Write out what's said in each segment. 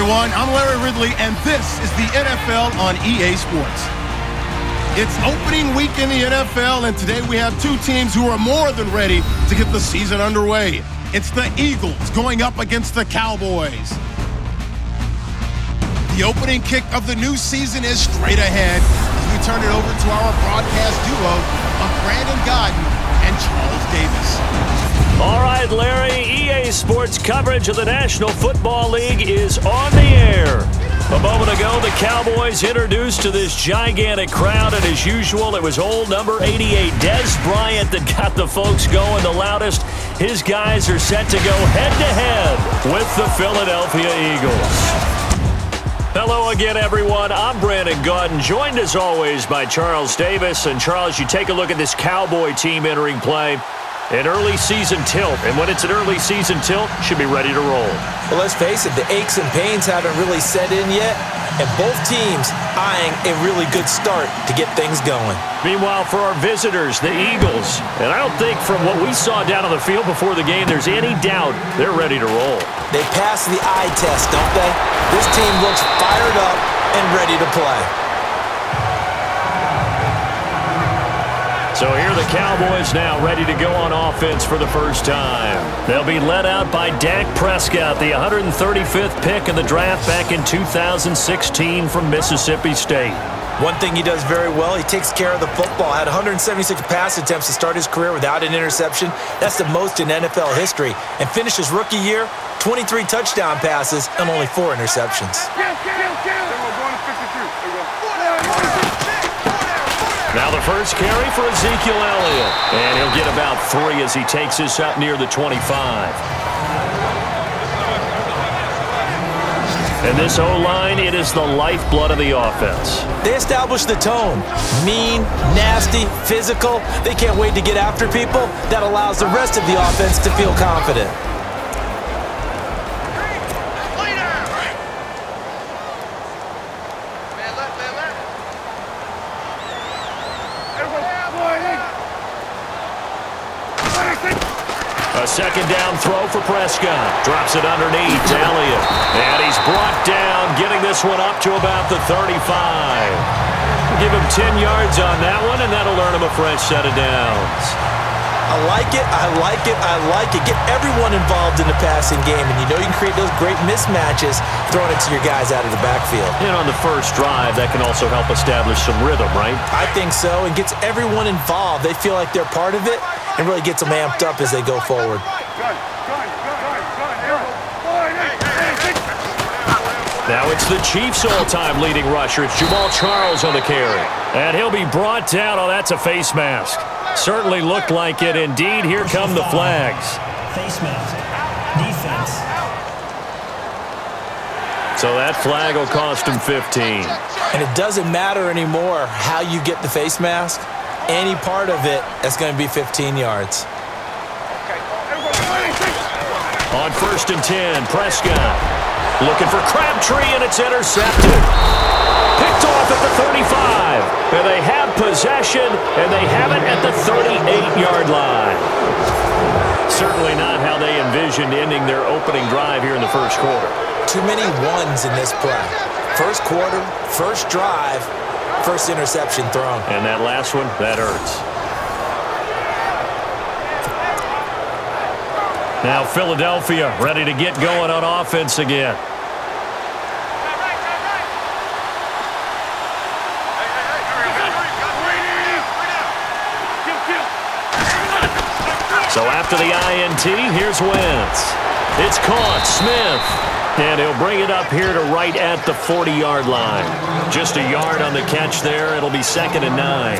everyone. I'm Larry Ridley, and this is the NFL on EA Sports. It's opening week in the NFL, and today we have two teams who are more than ready to get the season underway. It's the Eagles going up against the Cowboys. The opening kick of the new season is straight ahead as we turn it over to our broadcast duo of Brandon Godden and Charles Davis. All right, Larry, EA Sports coverage of the National Football League is on the air. A moment ago, the Cowboys introduced to this gigantic crowd, and as usual, it was old number 88, Dez Bryant, that got the folks going the loudest. His guys are set to go head-to-head with the Philadelphia Eagles. Hello again, everyone. I'm Brandon Godden, joined as always by Charles Davis. And Charles, you take a look at this Cowboy team entering play. An early season tilt, and when it's an early season tilt, should be ready to roll. Well, let's face it, the aches and pains haven't really set in yet, and both teams eyeing a really good start to get things going. Meanwhile, for our visitors, the Eagles, and I don't think from what we saw down on the field before the game, there's any doubt they're ready to roll. They passed the eye test, don't they? This team looks fired up and ready to play. So here are the Cowboys now ready to go on offense for the first time. They'll be led out by Dak Prescott, the 135th pick in the draft back in 2016 from Mississippi State. One thing he does very well, he takes care of the football. Had 176 pass attempts to start his career without an interception. That's the most in NFL history. And finished his rookie year, 23 touchdown passes and only 4 interceptions. Now the first carry for Ezekiel Elliott. And he'll get about 3 as he takes this up near the 25. And this O-line, it is the lifeblood of the offense. They establish the tone. Mean, nasty, physical. They can't wait to get after people. That allows the rest of the offense to feel confident. A second down throw for Prescott. Drops it underneath to Elliott. And he's brought down, getting this one up to about the 35. Give him 10 yards on that one, and that'll earn him a fresh set of downs. I like it, I like it, I like it. Get everyone involved in the passing game, and you know you can create those great mismatches throwing it to your guys out of the backfield. And on the first drive, that can also help establish some rhythm, right? I think so, and gets everyone involved. They feel like they're part of it, and really gets them amped up as they go forward. Now it's the Chiefs' all-time leading rusher. It's Jamal Charles on the carry. And he'll be brought down. Oh, that's a face mask. Certainly looked like it. Indeed, here come the flags. Face mask. Defense. So that flag will cost him 15. And it doesn't matter anymore how you get the face mask. Any part of it, that's going to be 15 yards. On 1st and 10, Prescott looking for Crabtree, and it's intercepted. Picked off at the 35. And they have possession, and they have it at the 38-yard line. Certainly not how they envisioned ending their opening drive here in the first quarter. Too many ones in this play. First quarter, first drive, first interception thrown. And that last one, that hurts. Now Philadelphia ready to get going on offense again. So after the INT, here's Wentz. It's caught. Smith. And he'll bring it up here to right at the 40-yard line. Just a yard on the catch there. It'll be 2nd and 9.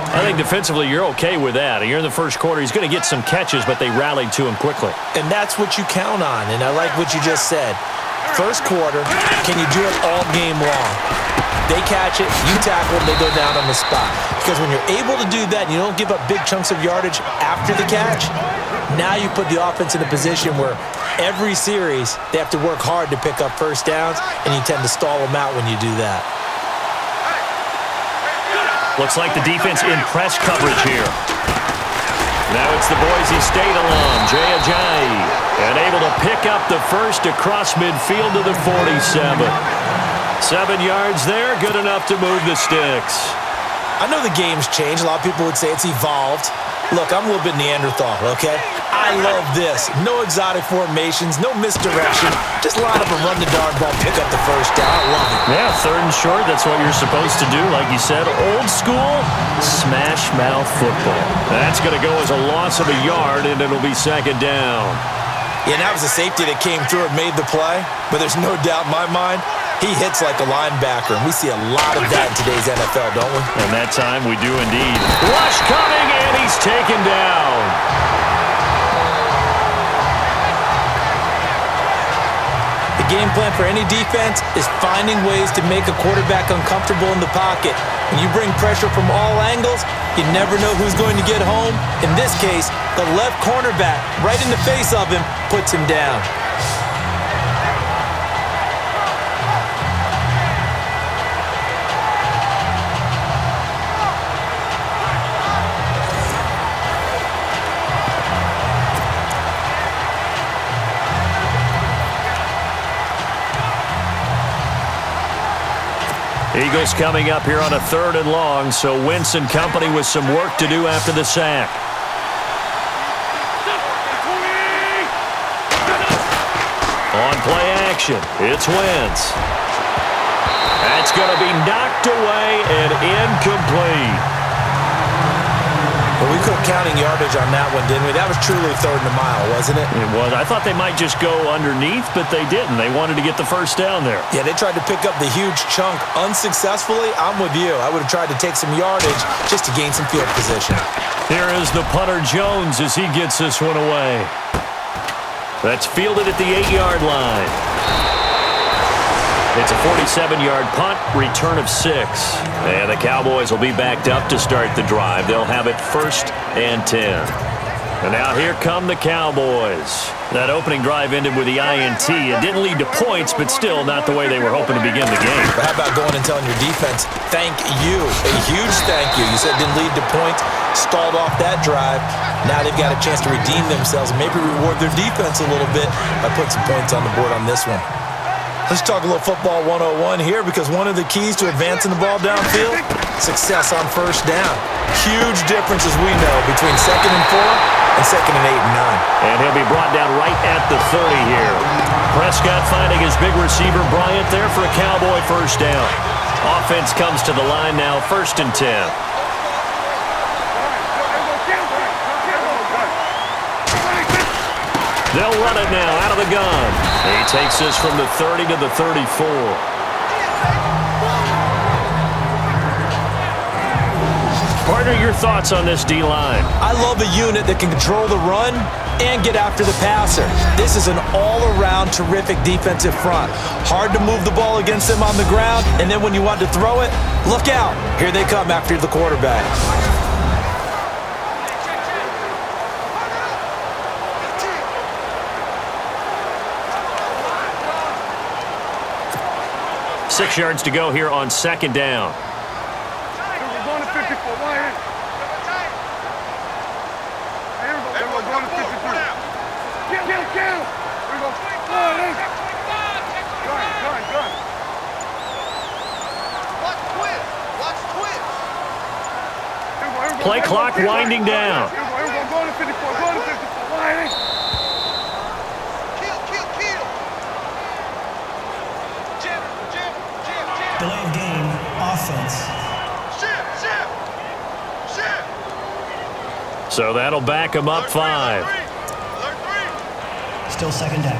I think defensively you're okay with that. You're in the first quarter. He's going to get some catches, but they rallied to him quickly. And that's what you count on, and I like what you just said. First quarter, can you do it all game long? They catch it, you tackle them, they go down on the spot. Because when you're able to do that and you don't give up big chunks of yardage after the catch, now you put the offense in a position where every series they have to work hard to pick up first downs, and you tend to stall them out when you do that. Looks like the defense in press coverage here. Now it's the Boise State alum, Jay Ajayi, and able to pick up the first across midfield to the 47. 7 yards there, good enough to move the sticks. I know the game's changed. A lot of people would say it's evolved. Look, I'm a little bit Neanderthal, okay? I love this. No exotic formations, no misdirection. Just line up and run the darn ball, pick up the first down. I love it. Yeah, 3rd and short, that's what you're supposed to do. Like you said, old school, smash mouth football. That's going to go as a loss of a yard, and it'll be 2nd down. Yeah, and that was a safety that came through and made the play. But there's no doubt in my mind, he hits like a linebacker, and we see a lot of that in today's NFL, don't we? And that time we do indeed. Rush coming, and he's taken down. The game plan for any defense is finding ways to make a quarterback uncomfortable in the pocket. When you bring pressure from all angles, you never know who's going to get home. In this case, the left cornerback, right in the face of him, puts him down. Eagles coming up here on a 3rd and long, so Wentz and company with some work to do after the sack. On play action, it's Wentz. That's going to be knocked away and incomplete. Well, we quit counting yardage on that one, didn't we? That was truly 3rd and a mile, wasn't it? It was. I thought they might just go underneath, but they didn't. They wanted to get the first down there. Yeah, they tried to pick up the huge chunk unsuccessfully. I'm with you. I would have tried to take some yardage just to gain some field position. Here is the punter Jones as he gets this one away. That's fielded at the 8-yard line. It's a 47-yard punt, return of 6. And the Cowboys will be backed up to start the drive. They'll have it 1st and 10. And now here come the Cowboys. That opening drive ended with the INT. It didn't lead to points, but still not the way they were hoping to begin the game. But how about going and telling your defense, thank you, a huge thank you. You said it didn't lead to points, stalled off that drive. Now they've got a chance to redeem themselves and maybe reward their defense a little bit by putting some points on the board on this one. Let's talk a little football 101 here, because one of the keys to advancing the ball downfield, success on 1st down. Huge difference, as we know, between 2nd and 4 and 2nd and 8 and 9. And he'll be brought down right at the 30 here. Prescott finding his big receiver Bryant there for a Cowboy 1st down. Offense comes to the line now, 1st and 10. They'll run it now out of the gun. He takes this from the 30 to the 34. Partner, your thoughts on this D-line? I love a unit that can control the run and get after the passer. This is an all-around terrific defensive front. Hard to move the ball against them on the ground, and then when you want to throw it, look out. Here they come after the quarterback. Six yards to go here on 2nd down. Play clock winding down. Delay of game, offense. So that'll back him up 5. Still 2nd down.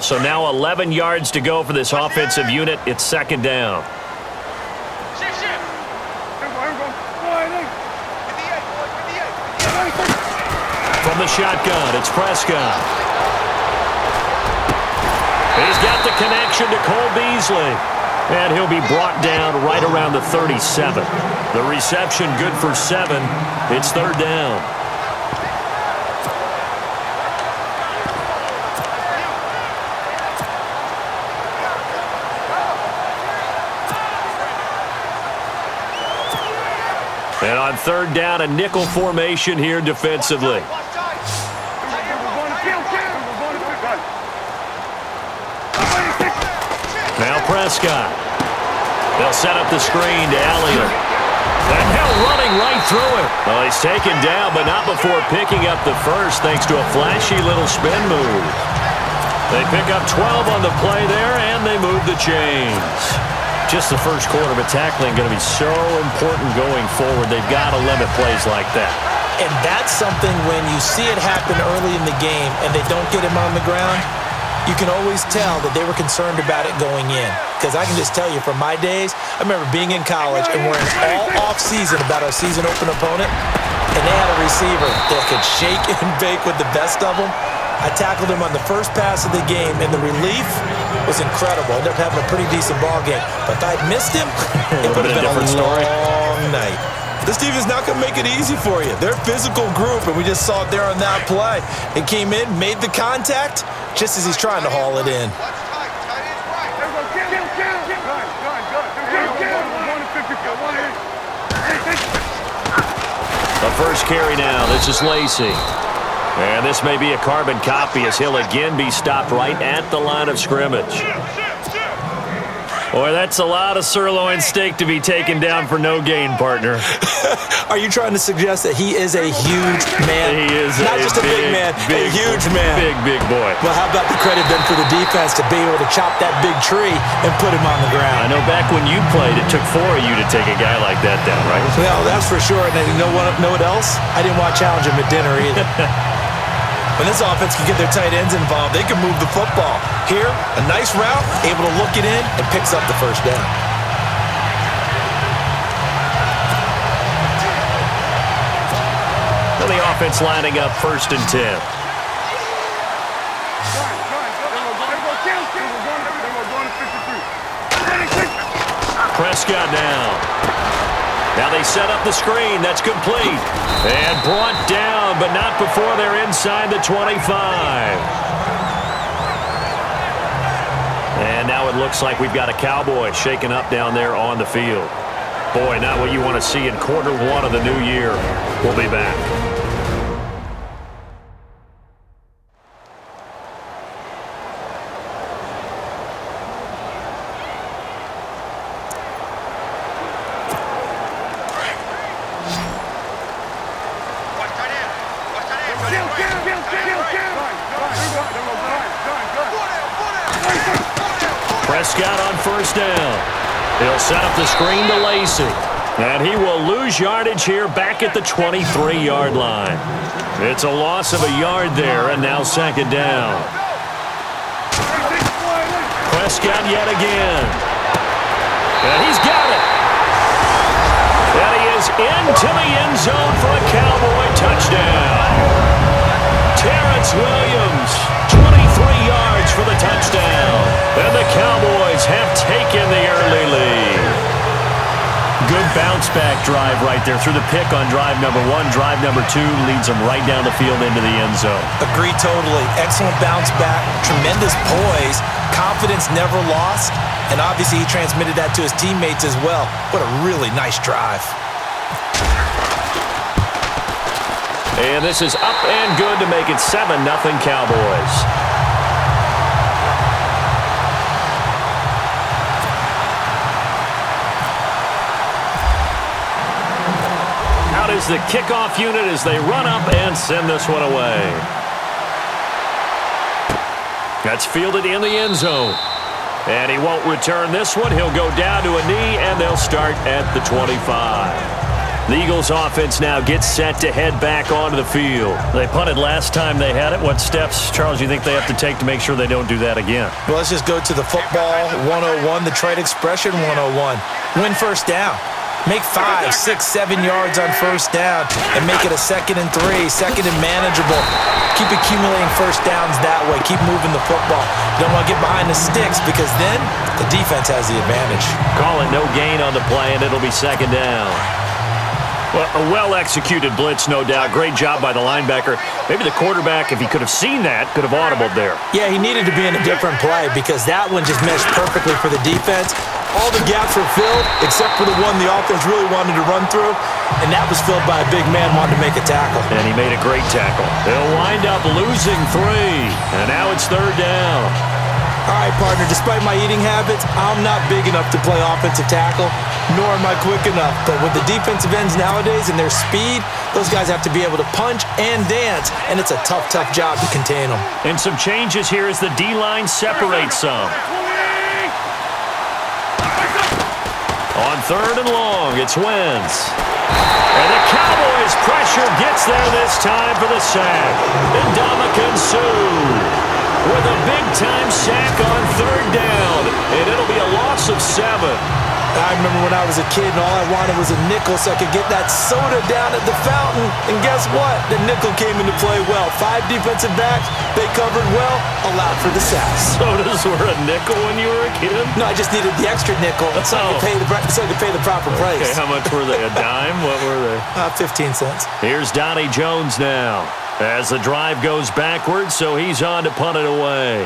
So now 11 yards to go for this offensive unit. It's 2nd down. From the shotgun, it's Prescott. He's got the connection to Cole Beasley. And he'll be brought down right around the 37. The reception good for 7. It's 3rd down. And on third down, a nickel formation here defensively. Now Prescott. They'll set up the screen to Elliott. And Hill running right through it. Well, he's taken down, but not before picking up the first thanks to a flashy little spin move. They pick up 12 on the play there, and they move the chains. Just the first quarter, but tackling going to be so important going forward. They've got to limit plays like that. And that's something when you see it happen early in the game and they don't get him on the ground, you can always tell that they were concerned about it going in. Because I can just tell you from my days, I remember being in college and worrying all off-season about our season-open opponent, and they had a receiver that could shake and bake with the best of them. I tackled him on the first pass of the game, and the relief was incredible. I ended up having a pretty decent ball game. But if I'd missed him, it would have been a long night. This team is not going to make it easy for you. They're a physical group, and we just saw it there on that play. It came in, made the contact, just as he's trying to haul it in. The first carry now. This is Lacey. And this may be a carbon copy as he'll again be stopped right at the line of scrimmage. Boy, that's a lot of sirloin steak to be taken down for no gain, partner. Are you trying to suggest that he is a huge man? He is not just a big man, a huge man. Big boy. Well, how about the credit then for the defense to be able to chop that big tree and put him on the ground? I know back when you played, it took 4 of you to take a guy like that down, right? Well, that's for sure. And you know what else? I didn't want to challenge him at dinner either. When this offense can get their tight ends involved, they can move the football. Here, a nice route, able to look it in, and picks up the first down. So the offense lining up 1st and 10. Prescott now. Now they set up the screen. That's complete. And brought down, but not before they're inside the 25. And now it looks like we've got a Cowboy shaken up down there on the field. Boy, not what you want to see in quarter 1 of the new year. We'll be back. Prescott on 1st down. He'll set up the screen to Lacey. And he will lose yardage here back at the 23-yard line. It's a loss of a yard there, and now 2nd down. Prescott yet again. And he's got it. And he is into the end zone for a Cowboy touchdown. Terrence Williams, 23 yards for the touchdown. And the Cowboys have taken the early lead. Good bounce-back drive right there. Through the pick on drive number 1. Drive number 2 leads them right down the field into the end zone. Agree totally. Excellent bounce-back. Tremendous poise. Confidence never lost. And obviously he transmitted that to his teammates as well. What a really nice drive. And this is up and good to make it 7-0 Cowboys. Out is the kickoff unit as they run up and send this one away. That's fielded in the end zone. And he won't return this one. He'll go down to a knee, and they'll start at the 25. The Eagles offense now gets set to head back onto the field. They punted last time they had it. What steps, Charles, do you think they have to take to make sure they don't do that again? Well, let's just go to the football 101, the trade expression 101. Win 1st down. Make 5, 6, 7 yards on 1st down and make it a 2nd and 3, 2nd and manageable. Keep accumulating 1st downs that way. Keep moving the football. You don't want to get behind the sticks because then the defense has the advantage. Call it no gain on the play, and it'll be 2nd down. Well, a well-executed blitz, no doubt. Great job by the linebacker. Maybe the quarterback, if he could have seen that, could have audibled there. Yeah, he needed to be in a different play because that one just meshed perfectly for the defense. All the gaps were filled, except for the one the offense really wanted to run through, and that was filled by a big man wanting to make a tackle. And he made a great tackle. They'll wind up losing 3, and now it's 3rd down. All right, partner, despite my eating habits, I'm not big enough to play offensive tackle, nor am I quick enough. But with the defensive ends nowadays and their speed, those guys have to be able to punch and dance, and it's a tough, tough job to contain them. And some changes here as the D-line separates some. On 3rd and long, it's Wentz. And the Cowboys pressure gets there this time for the sack. And Ndamukong Suh with a big-time sack on 3rd down, and it'll be a loss of 7. I remember when I was a kid and all I wanted was a nickel so I could get that soda down at the fountain. And guess what? The nickel came into play well. 5 defensive backs, they covered well, allowed for the sacks. Sodas were a nickel when you were a kid? No, I just needed the extra nickel so I could pay the proper price. Okay, how much were they? A dime? What were they? 15 cents. Here's Donnie Jones now as the drive goes backwards, so he's on to punt it away.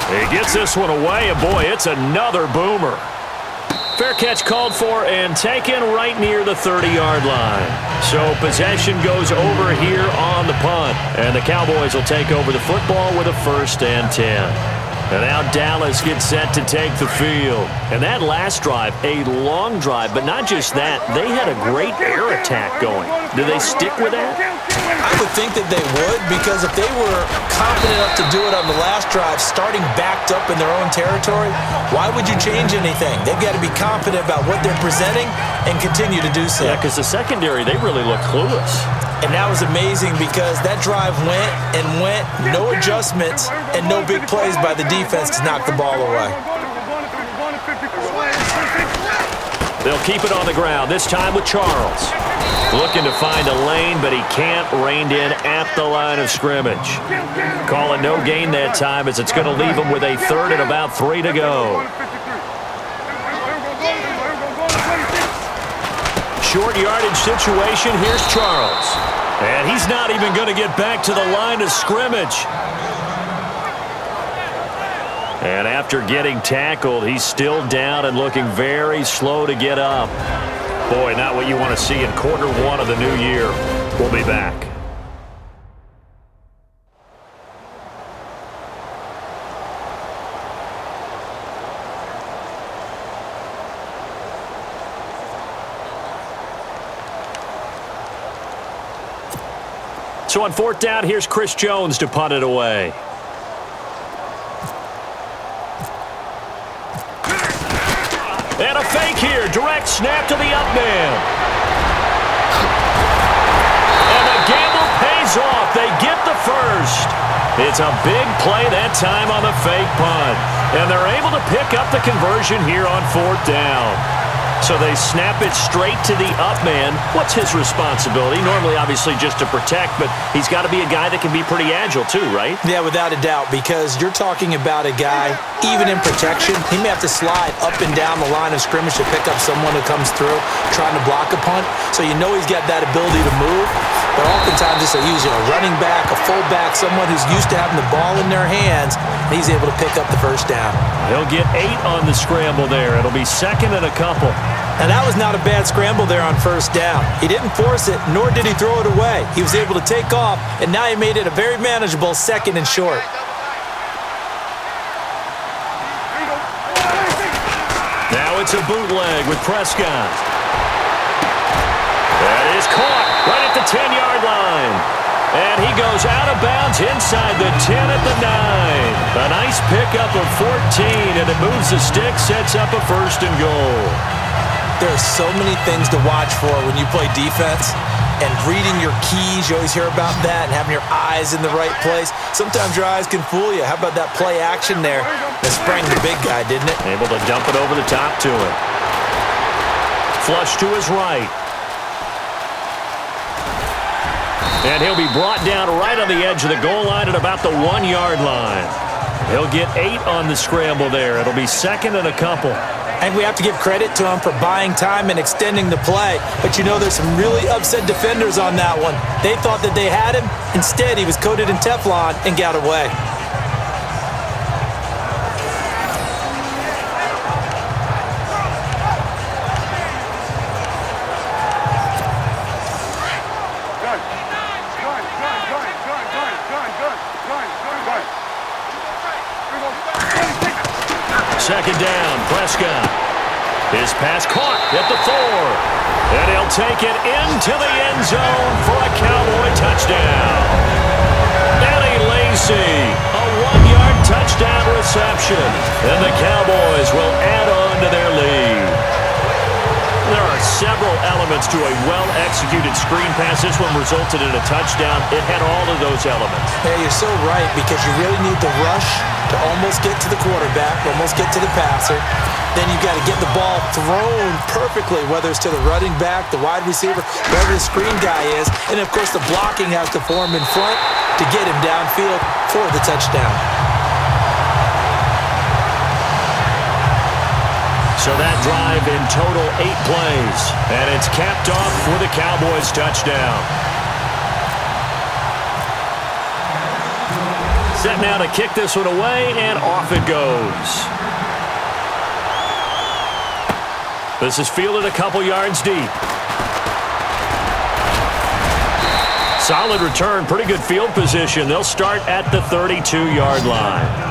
He gets this one away, and boy, it's another boomer. Fair catch called for and taken right near the 30-yard line. So possession goes over here on the punt, and the Cowboys will take over the football with a 1st and 10. And now Dallas gets set to take the field. And that last drive, a long drive, but not just that, they had a great air attack going. Do they stick with that? I would think that they would, because if they were confident enough to do it on the last drive, starting backed up in their own territory, why would you change anything? They've got to be confident about what they're presenting and continue to do so. Yeah, because the secondary, they really look clueless. And that was amazing because that drive went and went, no adjustments, and no big plays by the defense to knock the ball away. They'll keep it on the ground, this time with Charles. Looking to find a lane, but he can't. Reined in at the line of scrimmage. Calling no gain that time as it's going to leave him with a 3rd and about 3 to go. Short yardage situation. Here's Charles. And he's not even going to get back to the line of scrimmage. And after getting tackled, he's still down and looking very slow to get up. Boy, not what you want to see in quarter 1 of the new year. We'll be back. So on 4th down, here's Chris Jones to punt it away. And a fake here. Direct snap to the up man. And the gamble pays off. They get the 1st. It's a big play that time on the fake punt. And they're able to pick up the conversion here on 4th down. So they snap it straight to the up man. What's his responsibility? Normally, obviously, just to protect, but he's got to be a guy that can be pretty agile too, right? Yeah, without a doubt, because you're talking about a guy, even in protection, he may have to slide up and down the line of scrimmage to pick up someone who comes through trying to block a punt. So you know he's got that ability to move, but oftentimes it's usually a running back, a fullback, someone who's used to having the ball in their hands, and he's able to pick up the 1st down. He'll get 8 on the scramble there. It'll be 2nd and a couple. And that was not a bad scramble there on 1st down. He didn't force it, nor did he throw it away. He was able to take off, and now he made it a very manageable 2nd and short. Now it's a bootleg with Prescott. That is caught right at the 10-yard line. And he goes out of bounds inside the 10 at the 9. A nice pickup of 14, and it moves the stick, sets up a 1st and goal. There are so many things to watch for when you play defense, and reading your keys, you always hear about that, and having your eyes in the right place. Sometimes your eyes can fool you. How about that play action there? That sprang the big guy, didn't it? Able to dump it over the top to him. Flush to his right. And he'll be brought down right on the edge of the goal line at about the 1-yard line. He'll get 8 on the scramble there. It'll be 2nd and a couple. And we have to give credit to him for buying time and extending the play. But you know, there's some really upset defenders on that one. They thought that they had him. Instead, he was coated in Teflon and got away. second down. Prescott. His pass caught at the 4. And he'll take it into the end zone for a Cowboy touchdown. Eddie Lacy, a 1-yard touchdown reception. And the Cowboys will add on to their lead. There are several elements to a well-executed screen pass. This one resulted in a touchdown. It had all of those elements. Hey, you're so right, because you really need the rush to almost get to the quarterback, almost get to the passer. Then you've got to get the ball thrown perfectly, whether it's to the running back, the wide receiver, wherever the screen guy is. And, of course, the blocking has to form in front to get him downfield for the touchdown. So that drive in total 8 plays. And it's capped off with a Cowboys touchdown. Set now to kick this one away, and off it goes. This is fielded a couple yards deep. Solid return, pretty good field position. They'll start at the 32-yard line.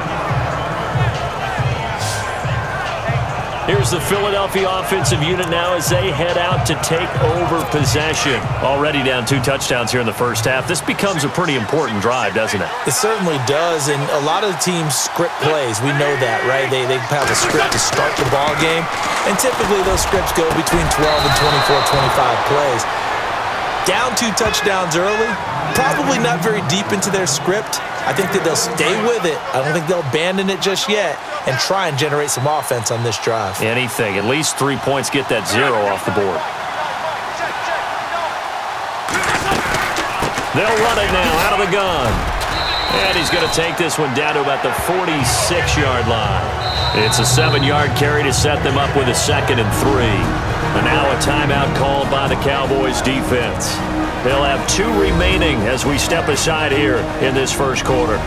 Here's the Philadelphia offensive unit now as they head out to take over possession. Already down 2 touchdowns here in the first half. This becomes a pretty important drive, doesn't it? It certainly does, and a lot of the teams script plays. We know that, right? They have a script to start the ball game, and typically those scripts go between 12 and 24, 25 plays. Down 2 touchdowns early, probably not very deep into their script. I think that they'll stay with it. I don't think they'll abandon it just yet and try and generate some offense on this drive. Anything. At least 3 points, get that 0 off the board. They'll run it now out of the gun. And he's going to take this one down to about the 46-yard line. It's a 7-yard carry to set them up with a 2nd and 3. And now a timeout called by the Cowboys defense. They'll have 2 remaining as we step aside here in this first quarter.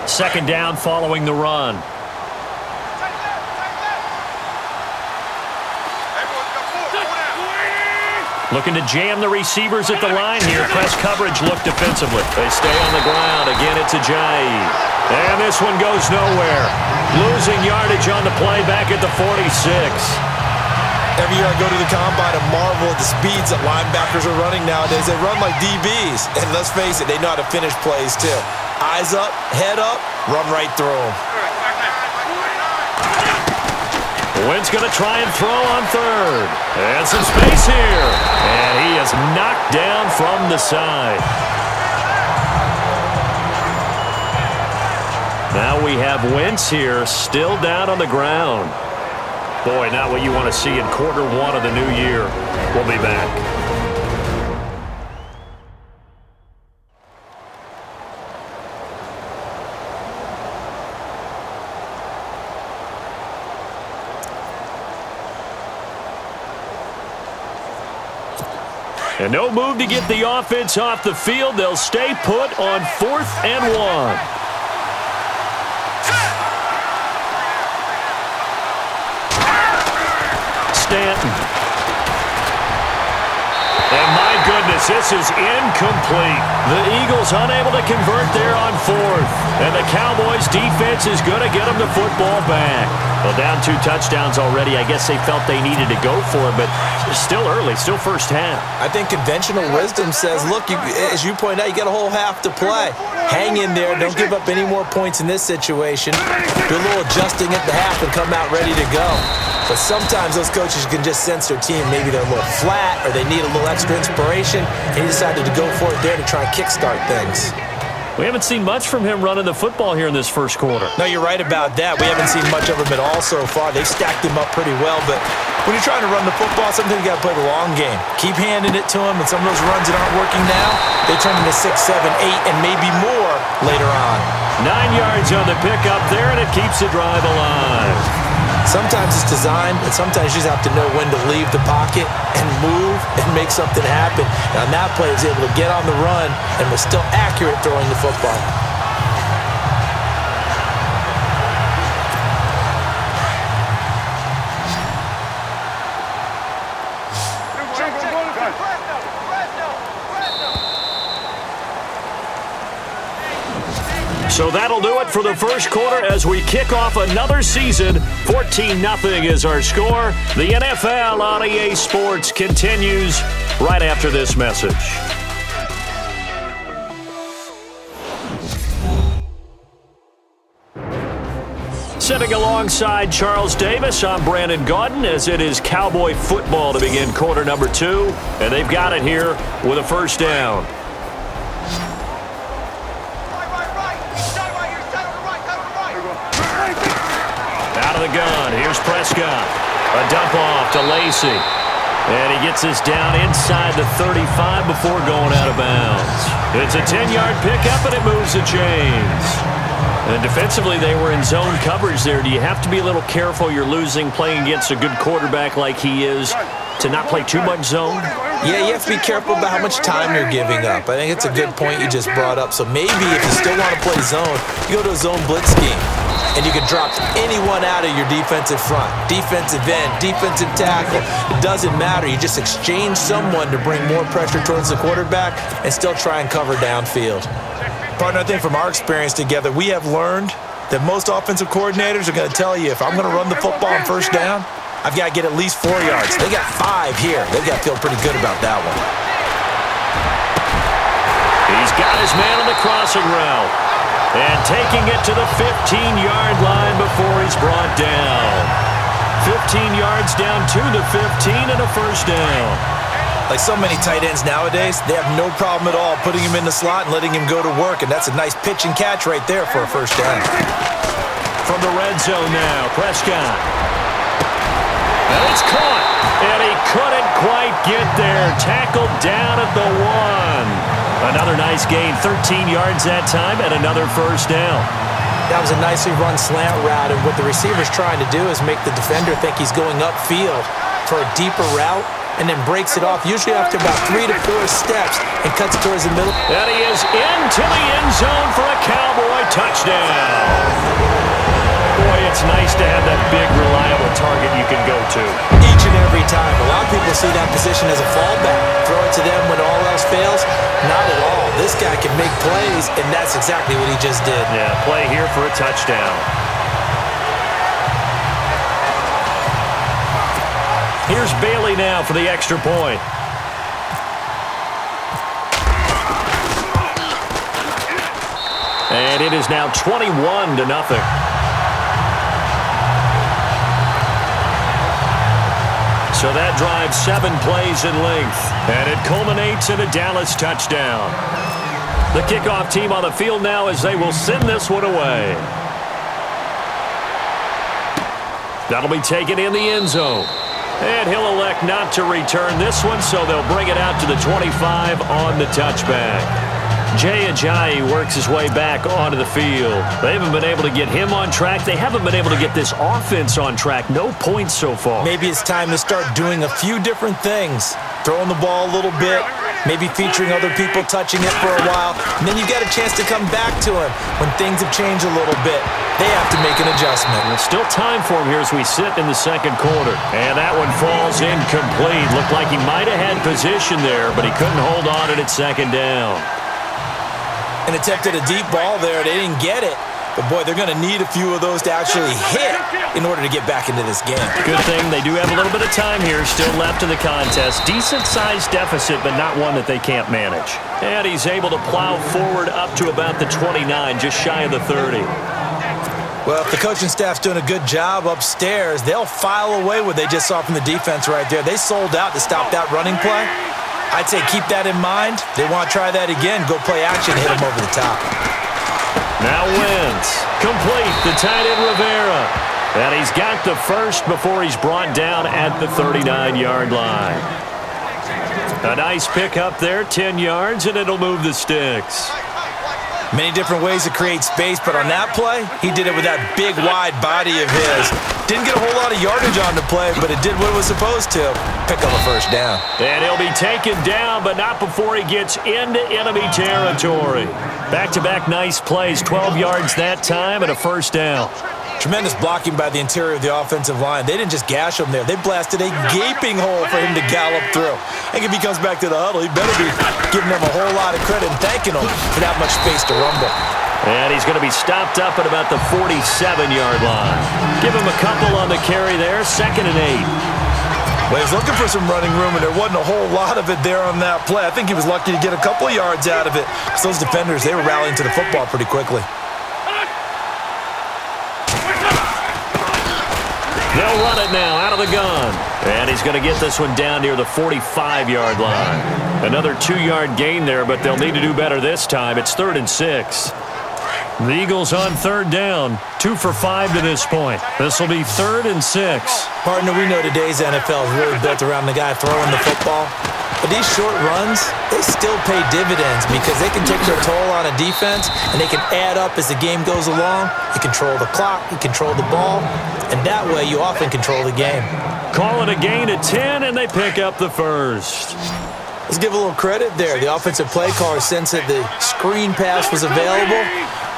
Second down following the run. Looking to jam the receivers at the line here. Press coverage look defensively. They stay on the ground. Again, it's Ajayi. And this one goes nowhere. Losing yardage on the play back at the 46. Every year I go to the combine and marvel at the speeds that linebackers are running nowadays. They run like DBs. And let's face it, they know how to finish plays too. Eyes up, head up, run right through them. Wentz going to try and throw on 3rd. And some space here. And he is knocked down from the side. Now we have Wentz here still down on the ground. Boy, not what you want to see in quarter 1 of the new year. We'll be back. And no move to get the offense off the field. They'll stay put on 4th and 1. Stanton. And my goodness, this is incomplete. The Eagles unable to convert there on 4th. And the Cowboys defense is going to get them the football back. Well, down 2 touchdowns already. I guess they felt they needed to go for it, but still early, still first half. I think conventional wisdom says, look, as you point out, you got a whole half to play. Hang in there. Don't give up any more points in this situation. Do a little adjusting at the half and come out ready to go. But sometimes those coaches can just sense their team. Maybe they're a little flat or they need a little extra inspiration, and he decided to go for it there to try and kickstart things. We haven't seen much from him running the football here in this first quarter. No, you're right about that. We haven't seen much of him at all so far. They've stacked him up pretty well, but when you're trying to run the football, sometimes you got to play the long game. Keep handing it to him, and some of those runs that aren't working now, they turn into 6, 7, 8, and maybe more later on. 9 yards on the pickup there, and it keeps the drive alive. Sometimes it's designed, and sometimes you just have to know when to leave the pocket and move and make something happen. And on that play, he was able to get on the run and was still accurate throwing the football. So that'll do it for the first quarter as we kick off another season. 14-0 is our score. The NFL on EA Sports continues right after this message. Sitting alongside Charles Davis, I'm Brandon Gaudin as it is Cowboy football to begin quarter number 2. And they've got it here with a first down. Out of the gun, here's Prescott. A dump off to Lacey. And he gets this down inside the 35 before going out of bounds. It's a 10-yard pickup, and it moves the chains. And defensively, they were in zone coverage there. Do you have to be a little careful? You're losing, playing against a good quarterback like he is, to not play too much zone? Yeah, you have to be careful about how much time you're giving up. I think it's a good point you just brought up. So maybe if you still want to play zone, you go to a zone blitz scheme. And you can drop anyone out of your defensive front. Defensive end, defensive tackle. It doesn't matter. You just exchange someone to bring more pressure towards the quarterback and still try and cover downfield. Partner, I think from our experience together, we have learned that most offensive coordinators are going to tell you, if I'm going to run the football on first down, I've got to get at least 4 yards. They got 5 here. They've got to feel pretty good about that one. He's got his man on the crossing route. And taking it to the 15-yard line before he's brought down. 15 yards down to the 15 and a first down. Like so many tight ends nowadays, they have no problem at all putting him in the slot and letting him go to work, and that's a nice pitch and catch right there for a first down. From the red zone now, Prescott. And it's caught, and he couldn't quite get there. Tackled down at the 1. Another nice gain, 13 yards that time, and another first down. That was a nicely run slant route, and what the receiver's trying to do is make the defender think he's going upfield for a deeper route, and then breaks it off, usually after about 3 to 4 steps, and cuts towards the middle. And he is into the end zone for a Cowboy touchdown. Boy, it's nice to have that big, reliable target you can go to. Each and every time. A lot of people see that position as a fallback. Throw it to them when all else fails. Not at all. This guy can make plays, and that's exactly what he just did. Yeah, play here for a touchdown. Here's Bailey now for the extra point. And it is now 21-0. So that drives 7 plays in length, and it culminates in a Dallas touchdown. The kickoff team on the field now as they will send this one away. That'll be taken in the end zone. And he'll elect not to return this one, so they'll bring it out to the 25 on the touchback. Jay Ajayi works his way back onto the field. They haven't been able to get him on track. They haven't been able to get this offense on track. No points so far. Maybe it's time to start doing a few different things. Throwing the ball a little bit, maybe featuring other people touching it for a while, and then you got a chance to come back to him when things have changed a little bit. They have to make an adjustment. And it's still time for him here as we sit in the second quarter. And that one falls incomplete. Looked like he might have had position there, but he couldn't hold on at second down. And attempted a deep ball there. They didn't get it. But, boy, they're going to need a few of those to actually hit in order to get back into this game. Good thing they do have a little bit of time here still left in the contest. Decent-sized deficit, but not one that they can't manage. And he's able to plow forward up to about the 29, just shy of the 30. Well, if the coaching staff's doing a good job upstairs, they'll file away what they just saw from the defense right there. They sold out to stop that running play. I'd say keep that in mind. They want to try that again. Go play action, hit them over the top. Now Wentz, complete the tight end Rivera. And he's got the first before he's brought down at the 39-yard line. A nice pick up there, 10 yards, and it'll move the sticks. Many different ways to create space, but on that play, he did it with that big, wide body of his. Didn't get a whole lot of yardage on the play, but it did what it was supposed to. Pick up a first down. And he'll be taken down, but not before he gets into enemy territory. Back-to-back nice plays, 12 yards that time, and a first down. Tremendous blocking by the interior of the offensive line. They didn't just gash him there. They blasted a gaping hole for him to gallop through. And if he comes back to the huddle, he better be giving them a whole lot of credit and thanking them for that much space to rumble. And he's going to be stopped up at about the 47-yard line. Give him a couple on the carry there, 2nd and 8. Well, he was looking for some running room, and there wasn't a whole lot of it there on that play. I think he was lucky to get a couple of yards out of it. So those defenders, they were rallying to the football pretty quickly. They'll run it now out of the gun. And he's going to get this one down near the 45-yard line. Another 2-yard gain there, but they'll need to do better this time. It's 3rd and 6. The Eagles on 3rd down. 2 for 5 to this point. This will be 3rd and 6. Partner, we know today's NFL is really built around the guy throwing the football. But these short runs, they still pay dividends because they can take their toll on a defense, and they can add up as the game goes along. You control the clock, you control the ball, and that way you often control the game. Call it a gain of 10, and they pick up the first. Let's give a little credit there. The offensive play caller sensed that the screen pass was available.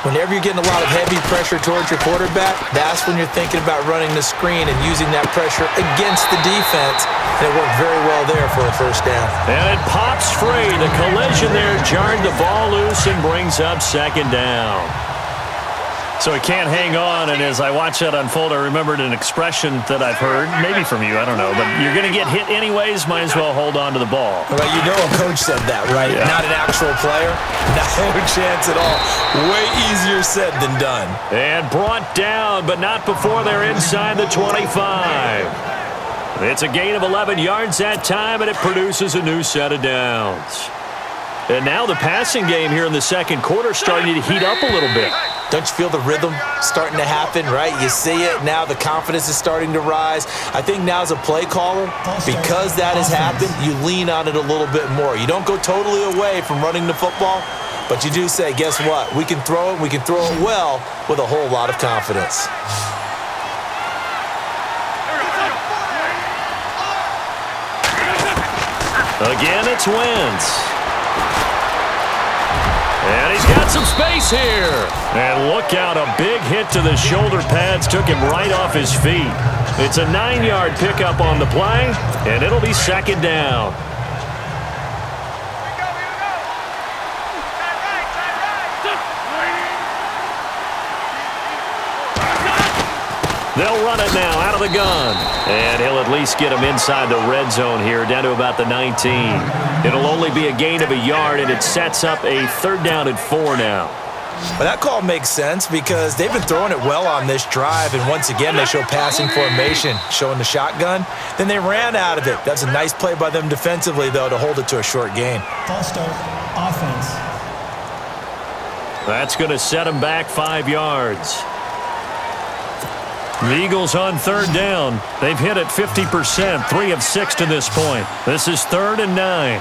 Whenever you're getting a lot of heavy pressure towards your quarterback, that's when you're thinking about running the screen and using that pressure against the defense. And it worked very well there for a first down. And it pops free. The collision there jarred the ball loose and brings up 2nd down. So he can't hang on, and as I watch that unfold, I remembered an expression that I've heard, maybe from you, I don't know, but you're going to get hit anyways, might as well hold on to the ball. Well, you know a coach said that, right? Yeah. Not an actual player. No chance at all. Way easier said than done. And brought down, but not before they're inside the 25. It's a gain of 11 yards that time, and it produces a new set of downs. And now the passing game here in the second quarter starting to heat up a little bit. Don't you feel the rhythm starting to happen, right? You see it now. The confidence is starting to rise. I think now as a play caller, because that has happened, you lean on it a little bit more. You don't go totally away from running the football, but you do say, guess what? We can throw it. We can throw it well with a whole lot of confidence. Again, it's Wentz. And he's got some space here. And look out, a big hit to the shoulder pads took him right off his feet. It's a 9-yard pickup on the play, and it'll be 2nd down. They'll run it now out of the gun. And he'll at least get him inside the red zone here, down to about the 19. It'll only be a gain of a yard, and it sets up a 3rd down and 4 now. Well, that call makes sense because they've been throwing it well on this drive, and once again they show passing formation, showing the shotgun. Then they ran out of it. That's a nice play by them defensively, though, to hold it to a short gain. False start, offense. That's going to set him back 5 yards. The Eagles on 3rd down. They've hit it 50%, 3 of 6 to this point. This is 3rd and 9.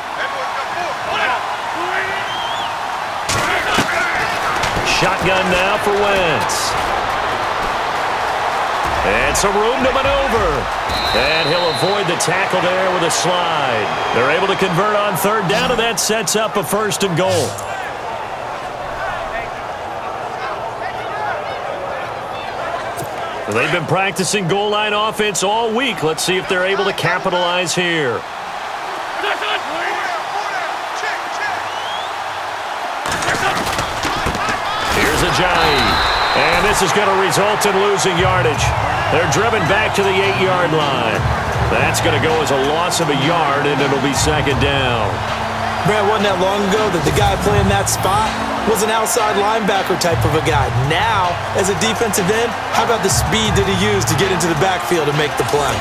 Shotgun now for Wentz. And some room to maneuver. And he'll avoid the tackle there with a slide. They're able to convert on 3rd down, and that sets up a 1st and goal. They've been practicing goal line offense all week. Let's see if they're able to capitalize here. Here's Ajayi. And this is going to result in losing yardage. They're driven back to the 8-yard line. That's going to go as a loss of a yard, and it'll be 2nd down. Brad, wasn't that long ago that the guy playing that spot was an outside linebacker type of a guy. Now, as a defensive end, how about the speed that he used to get into the backfield and make the play?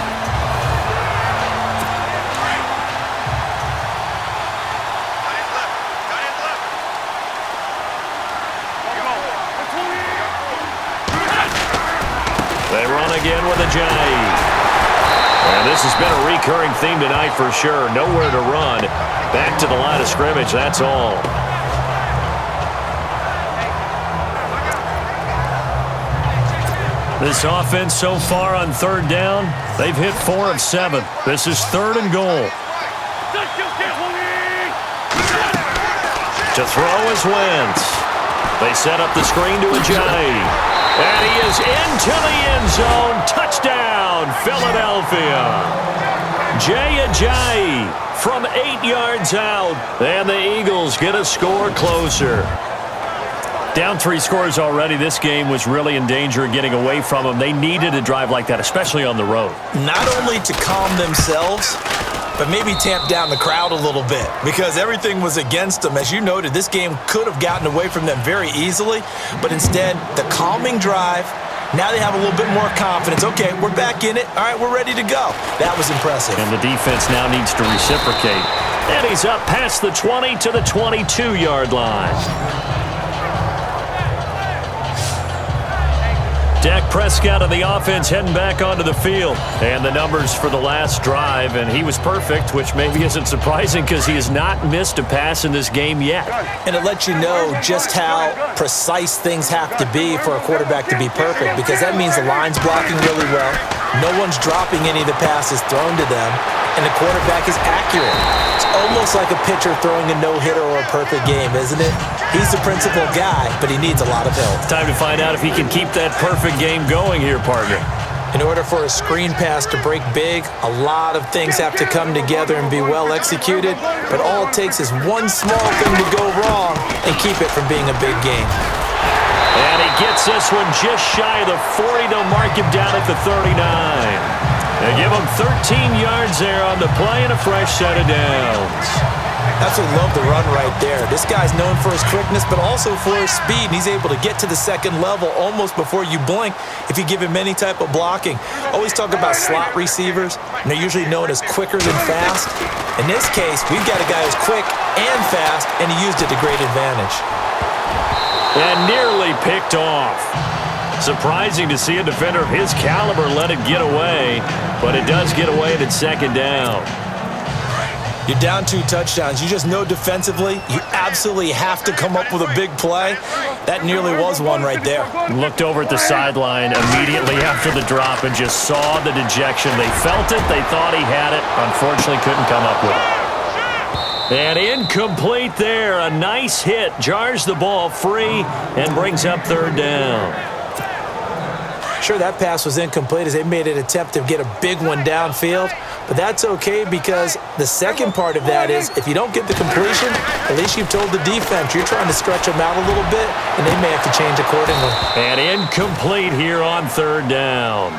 They run again with Ajayi. And this has been a recurring theme tonight for sure. Nowhere to run. Back to the line of scrimmage, that's all. This offense so far on 3rd down, they've hit 4 of 7. This is 3rd and goal. To throw is Wentz. They set up the screen to Ajayi. And he is into the end zone. Touchdown, Philadelphia. Jay Ajayi from 8 yards out. And the Eagles get a score closer. Down 3 scores already. This game was really in danger of getting away from them. They needed a drive like that, especially on the road. Not only to calm themselves, but maybe tamp down the crowd a little bit because everything was against them. As you noted, this game could have gotten away from them very easily, but instead, the calming drive, now they have a little bit more confidence. Okay, we're back in it. All right, we're ready to go. That was impressive. And the defense now needs to reciprocate. And he's up past the 20 to the 22-yard line. Dak Prescott of the offense heading back onto the field. And the numbers for the last drive, and he was perfect, which maybe isn't surprising because he has not missed a pass in this game yet. And it lets you know just how precise things have to be for a quarterback to be perfect because that means the line's blocking really well. No one's dropping any of the passes thrown to them, and the quarterback is accurate. It's almost like a pitcher throwing a no-hitter or a perfect game, isn't it? He's the principal guy, but he needs a lot of help. Time to find out if he can keep that perfect game going here, partner. In order for a screen pass to break big, a lot of things have to come together and be well executed, but all it takes is one small thing to go wrong and keep it from being a big game. And he gets this one just shy of the 40. They'll mark him down at the 39. They give him 13 yards there on the play and a fresh set of downs. Absolutely love the run right there. This guy's known for his quickness, but also for his speed, and he's able to get to the second level almost before you blink if you give him any type of blocking. Always talk about slot receivers, and they're usually known as quicker than fast. In this case, we've got a guy who's quick and fast, and he used it to great advantage. And nearly picked off. Surprising to see a defender of his caliber let it get away, but it does get away and it's second down. You're down 2 touchdowns. You just know defensively you absolutely have to come up with a big play. That nearly was one right there. Looked over at the sideline immediately after the drop and just saw the dejection. They felt it. They thought he had it. Unfortunately, couldn't come up with it. And incomplete there. A nice hit. Jars the ball free and brings up third down. Sure, that pass was incomplete as they made an attempt to get a big one downfield, but that's okay because the second part of that is if you don't get the completion, at least you've told the defense you're trying to stretch them out a little bit, and they may have to change accordingly. And incomplete here on third down.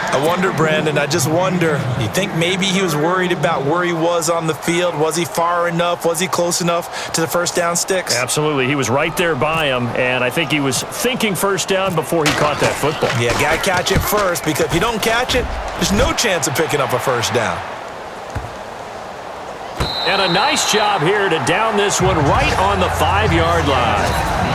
I wonder, Brandon, I just wonder, you think maybe he was worried about where he was on the field? Was he far enough? Was he close enough to the first down sticks? Absolutely. He was right there by him, and I think he was thinking first down before he caught that football. Yeah, got to catch it first because if you don't catch it, there's no chance of picking up a first down. And a nice job here to down this one right on the 5-yard line.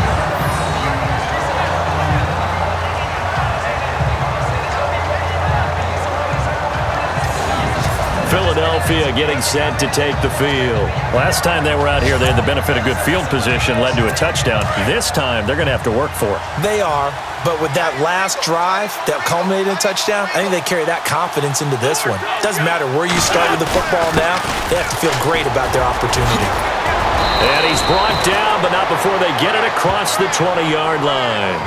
Philadelphia getting set to take the field. Last time they were out here, they had the benefit of good field position, led to a touchdown. This time, they're going to have to work for it. They are, but with that last drive that culminated in a touchdown, I think they carry that confidence into this one. Doesn't matter where you start with the football now, they have to feel great about their opportunity. And he's brought down, but not before they get it across the 20-yard line.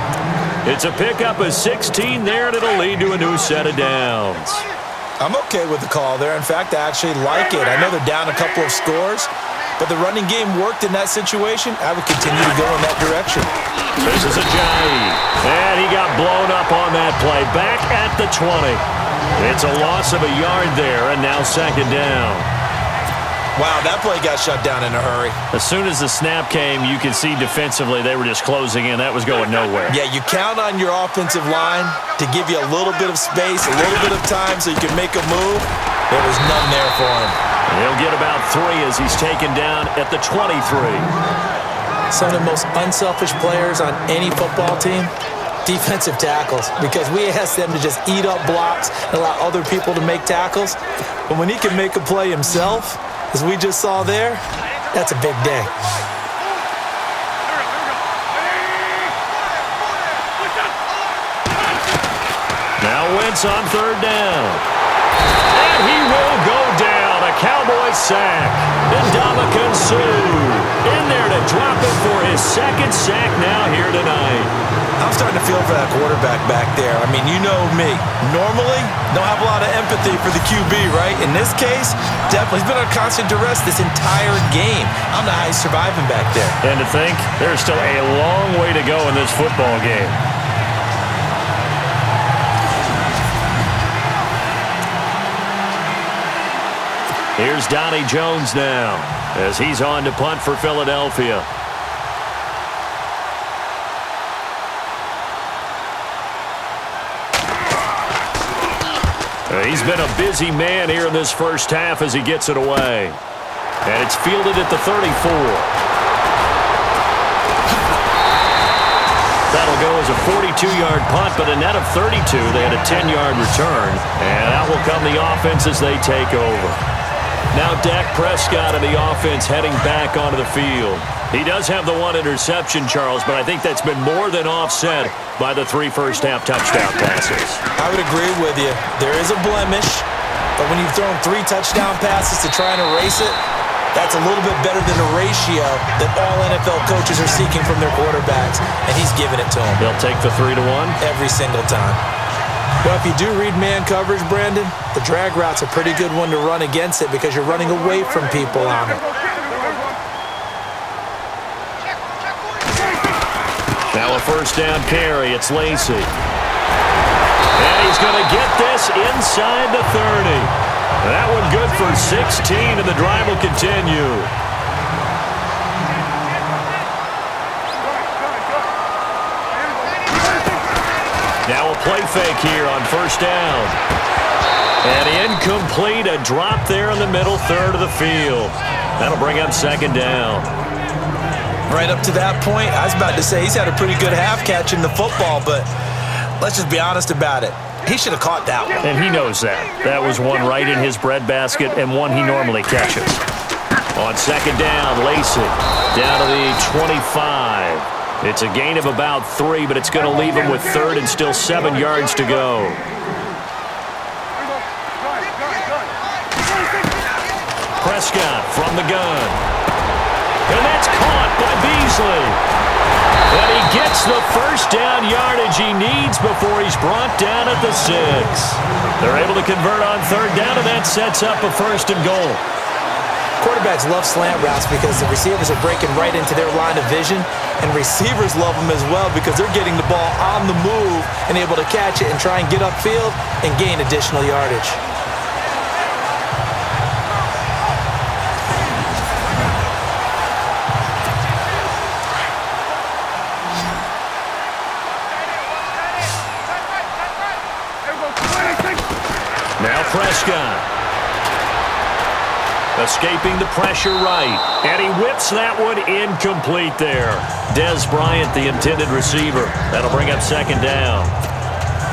It's a pickup of 16 there, and it'll lead to a new set of downs. I'm okay with the call there. In fact, I actually like it. I know they're down a couple of scores, but the running game worked in that situation. I would continue to go in that direction. This is Ajayi, and he got blown up on that play. Back at the 20. It's a loss of a yard there, and now second down. Wow, that play got shut down in a hurry. As soon as the snap came, you could see defensively they were just closing in. That was going nowhere. Yeah, you count on your offensive line to give you a little bit of space, a little bit of time so you can make a move. There was none there for him. He'll get about 3 as he's taken down at the 23. Some of the most unselfish players on any football team, defensive tackles, because we ask them to just eat up blocks and allow other people to make tackles. But when he can make a play himself, as we just saw there, that's a big day. Now Wentz on third down. And he will go down. A Cowboys sack. And Ndamukong Suh in there to drop it for his second sack now here tonight. I'm starting to feel for that quarterback back there. I mean, you know me. Normally, don't have a lot of empathy for the QB, right? In this case, definitely. He's been on constant duress this entire game. I don't know how he's surviving back there. And to think, there's still a long way to go in this football game. Here's Donnie Jones now as he's on to punt for Philadelphia. He's been a busy man here in this first half as he gets it away. And it's fielded at the 34. That'll go as a 42-yard punt, but a net of 32. They had a 10-yard return. And that will come the offense as they take over. Now Dak Prescott and the offense heading back onto the field. He does have the one interception, Charles, but I think that's been more than offset by the 3 first-half touchdown passes. I would agree with you. There is a blemish, but when you've thrown 3 touchdown passes to try and erase it, that's a little bit better than the ratio that all NFL coaches are seeking from their quarterbacks, and he's giving it to them. They'll take the 3-1? Every single time. Well, if you do read man coverage, Brandon, the drag route's a pretty good one to run against it because you're running away from people on it. Now a first down carry. It's Lacy. And he's going to get this inside the 30. That one good for 16, and the drive will continue. Now a play fake here on first down. And incomplete, a drop there in the middle third of the field. That'll bring up second down. Right up to that point, I was about to say he's had a pretty good half catching the football, but let's just be honest about it. He should have caught that one. And he knows that. That was one right in his breadbasket and one he normally catches. On second down, Lacy down to the 25. It's a gain of about 3, but it's going to leave him with third and still 7 yards to go. Prescott from the gun. And that's caught by Beasley. And he gets the first down yardage he needs before he's brought down at the 6. They're able to convert on third down, and that sets up a first and goal. Quarterbacks love slant routes because the receivers are breaking right into their line of vision, and receivers love them as well because they're getting the ball on the move and able to catch it and try and get upfield and gain additional yardage. Now Prescott. Escaping the pressure right. And he whips that one incomplete there. Dez Bryant, the intended receiver. That'll bring up second down.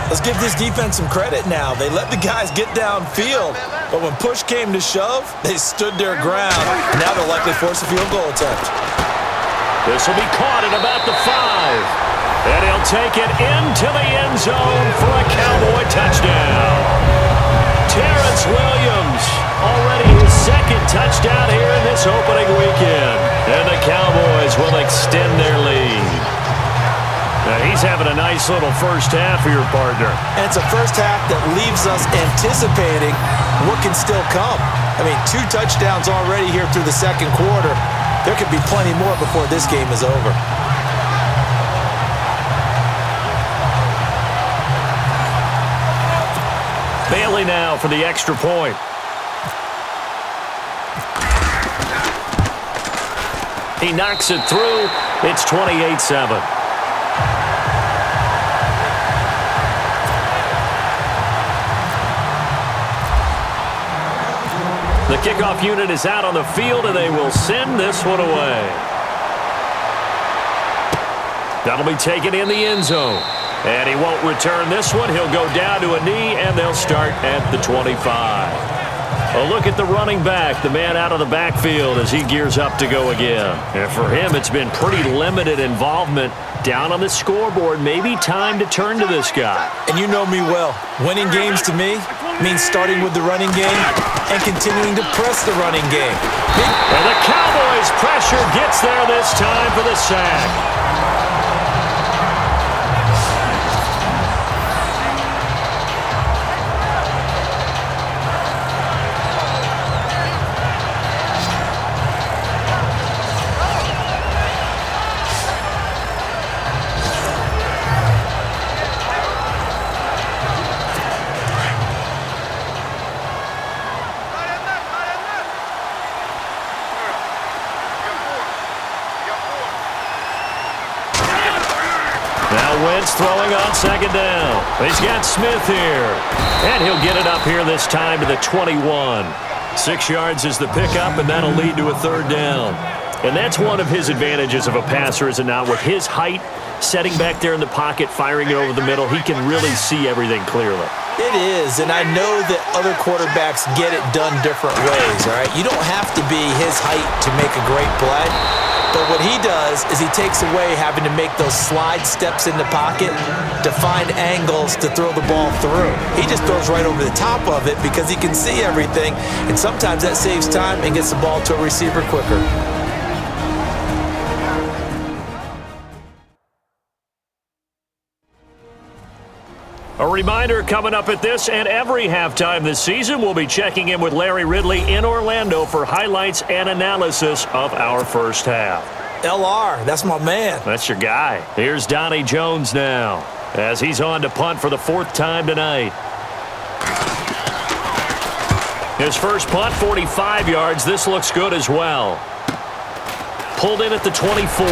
Let's give this defense some credit now. They let the guys get downfield, but when push came to shove, they stood their ground. Now they'll likely force a field goal attempt. This will be caught at about the 5. And he'll take it into the end zone for a Cowboy touchdown. Terrence Williams, already his second touchdown here in this opening weekend. And the Cowboys will extend their lead. Now he's having a nice little first half for your partner. And it's a first half that leaves us anticipating what can still come. I mean, 2 touchdowns already here through the second quarter. There could be plenty more before this game is over. Bailey now for the extra point. He knocks it through. It's 28-7. The kickoff unit is out on the field, and they will send this one away. That'll be taken in the end zone. And he won't return this one. He'll go down to a knee, and they'll start at the 25. A look at the running back, the man out of the backfield as he gears up to go again. And for him, it's been pretty limited involvement down on the scoreboard. Maybe time to turn to this guy. And you know me well. Winning games to me means starting with the running game and continuing to press the running game. And the Cowboys' pressure gets there this time for the sack. Wentz throwing on second down. He's got Smith here. And he'll get it up here this time to the 21. 6 yards is the pickup, and that'll lead to a third down. And that's one of his advantages of a passer, is it not? With his height, setting back there in the pocket, firing it over the middle, he can really see everything clearly. It is, and I know that other quarterbacks get it done different ways, all right? You don't have to be his height to make a great play, but what he does is he takes away having to make those slide steps in the pocket to find angles to throw the ball through. He just throws right over the top of it because he can see everything, and sometimes that saves time and gets the ball to a receiver quicker. A reminder coming up at this and every halftime this season, we'll be checking in with Larry Ridley in Orlando for highlights and analysis of our first half. LR, that's my man. That's your guy. Here's Donnie Jones now as he's on to punt for the 4th time tonight. His first punt, 45 yards. This looks good as well. Pulled in at the 24.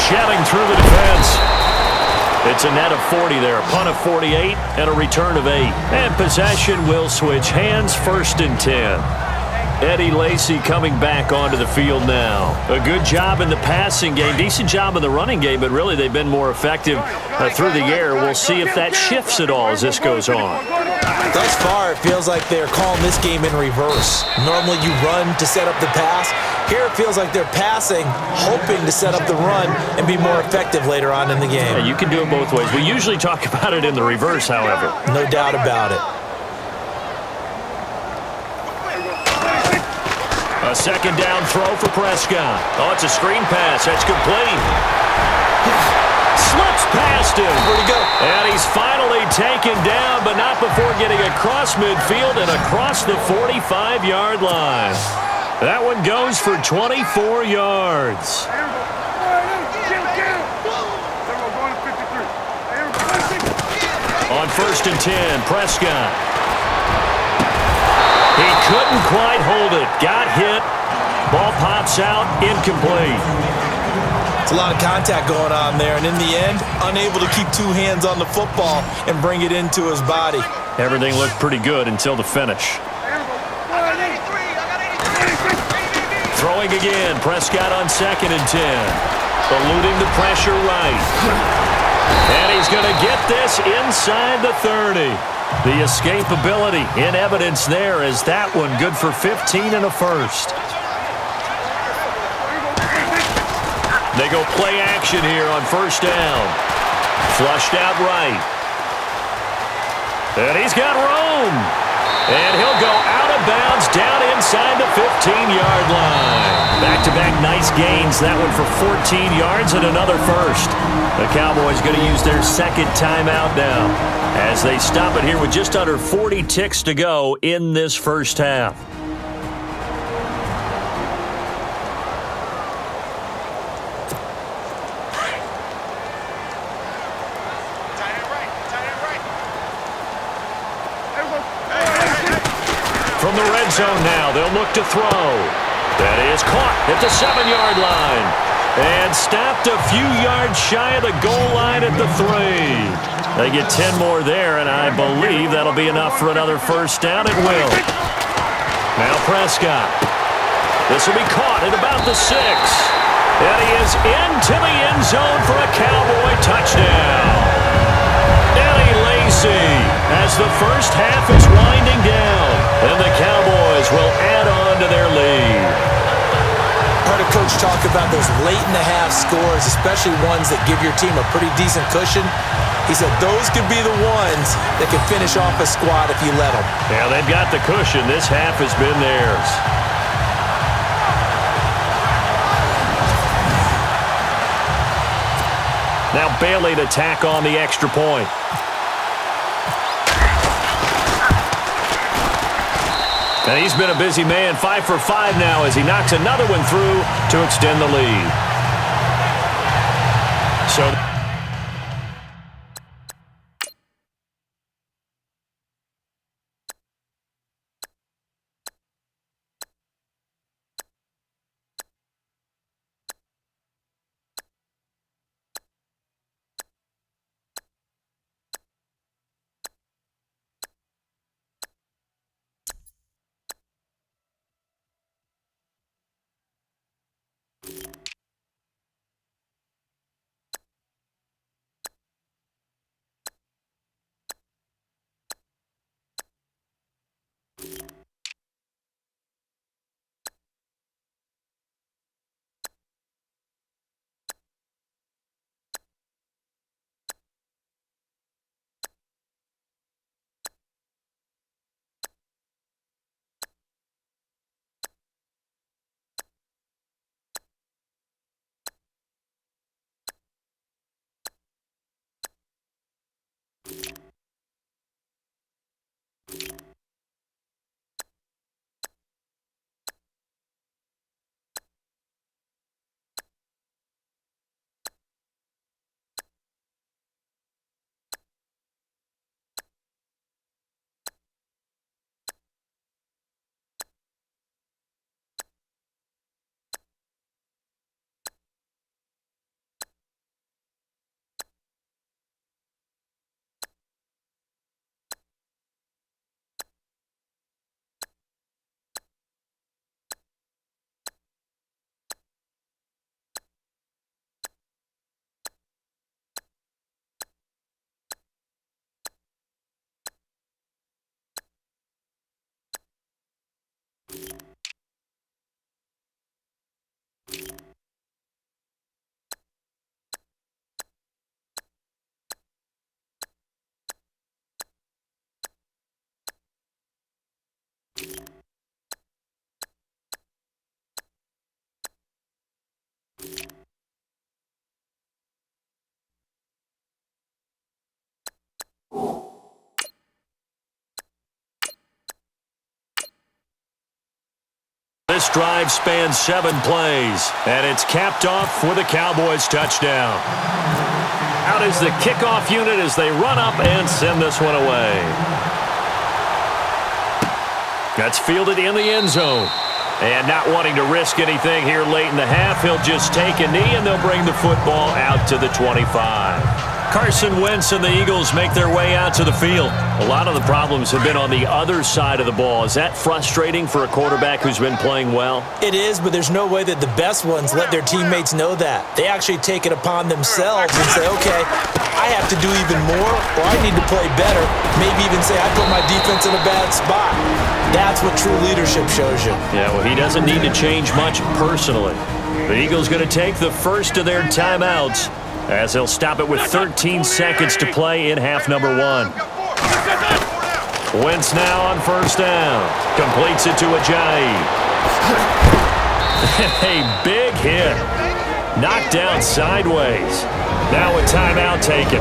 Shoving through the defense. It's a net of 40 there, a punt of 48, and a return of 8. And possession will switch hands, 1st and 10. Eddie Lacy coming back onto the field now. A good job in the passing game, decent job in the running game, but really they've been more effective through the air. We'll see if that shifts at all as this goes on. Thus far, it feels like they're calling this game in reverse. Normally you run to set up the pass. Here it feels like they're passing, hoping to set up the run and be more effective later on in the game. Yeah, you can do it both ways. We usually talk about it in the reverse, however. No doubt about it. A second down throw for Prescott. Oh, it's a screen pass. That's complete. Slips past him. Where'd he go? And he's finally taken down, but not before getting across midfield and across the 45-yard line. That one goes for 24 yards. On 1st and 10, Prescott. He couldn't quite hold it. Got hit. Ball pops out. Incomplete. It's a lot of contact going on there, and in the end, unable to keep 2 hands on the football and bring it into his body. Everything looked pretty good until the finish. Throwing again. Prescott on 2nd and 10. Eluding the pressure right. And he's going to get this inside the 30. The escapability in evidence there as that one good for 15 and a first. They go play action here on 1st down. Flushed out right. And he's got room. And he'll go out of bounds down inside the 15-yard line. Back-to-back nice gains. That one for 14 yards and another first. The Cowboys going to use their 2nd timeout now as they stop it here with just under 40 ticks to go in this first half. From the red zone now, they'll look to throw. That is caught at the 7-yard line. And stopped a few yards shy of the goal line at the 3. They get 10 more there, and I believe that'll be enough for another first down. It will. Now Prescott. This will be caught at about the 6. And he is into the end zone for a Cowboy touchdown. Eddie Lacy as the first half is winding down. And the Cowboys will add on to their lead. Heard a coach talk about those late-in-the-half scores, especially ones that give your team a pretty decent cushion. He said those could be the ones that can finish off a squad if you let them. Yeah, they've got the cushion. This half has been theirs. Now Bailey to tack on the extra point. And he's been a busy man, 5 for 5 now as he knocks another one through to extend the lead. So drive spans 7 plays, and it's capped off with a Cowboys touchdown. Out is the kickoff unit as they run up and send this one away. That's fielded in the end zone. And not wanting to risk anything here late in the half, he'll just take a knee, and they'll bring the football out to the 25. Carson Wentz and the Eagles make their way out to the field. A lot of the problems have been on the other side of the ball. Is that frustrating for a quarterback who's been playing well? It is, but there's no way that the best ones let their teammates know that. They actually take it upon themselves and say, okay, I have to do even more, or I need to play better. Maybe even say, I put my defense in a bad spot. That's what true leadership shows you. Yeah, well, he doesn't need to change much personally. The Eagles going to take the first of their timeouts, as they'll stop it with 13 seconds to play in half number 1. Wentz now on first down. Completes it to Ajayi. A big hit. Knocked down sideways. Now a timeout taken.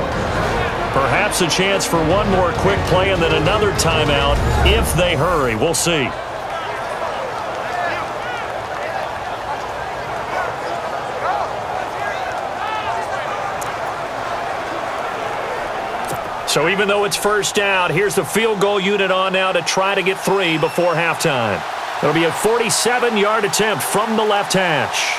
Perhaps a chance for one more quick play and then another timeout if they hurry. We'll see. So even though it's first down, here's the field goal unit on now to try to get 3 before halftime. It'll be a 47-yard attempt from the left hash.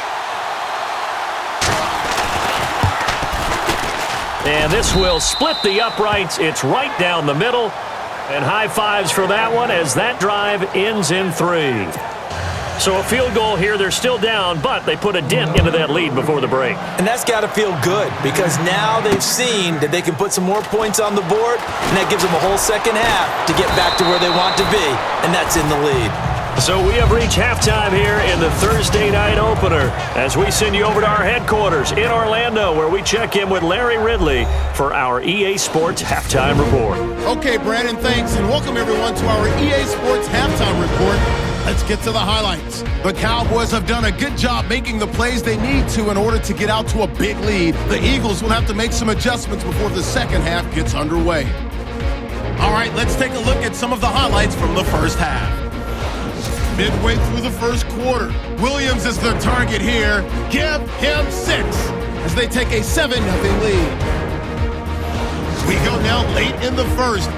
And this will split the uprights. It's right down the middle. And high fives for that one as that drive ends in 3. So a field goal here, they're still down, but they put a dent into that lead before the break. And that's got to feel good because now they've seen that they can put some more points on the board, and that gives them a whole second half to get back to where they want to be, and that's in the lead. So we have reached halftime here in the Thursday night opener as we send you over to our headquarters in Orlando where we check in with Larry Ridley for our EA Sports Halftime Report. Okay, Brandon, thanks, and welcome everyone to our EA Sports Halftime Report. Let's get to the highlights. The Cowboys have done a good job making the plays they need to in order to get out to a big lead. The Eagles will have to make some adjustments before the second half gets underway. All right, let's take a look at some of the highlights from the first half. Midway through the first quarter, Williams is the target here. Give him 6 as they take a 7-0 lead. We go now late in the first,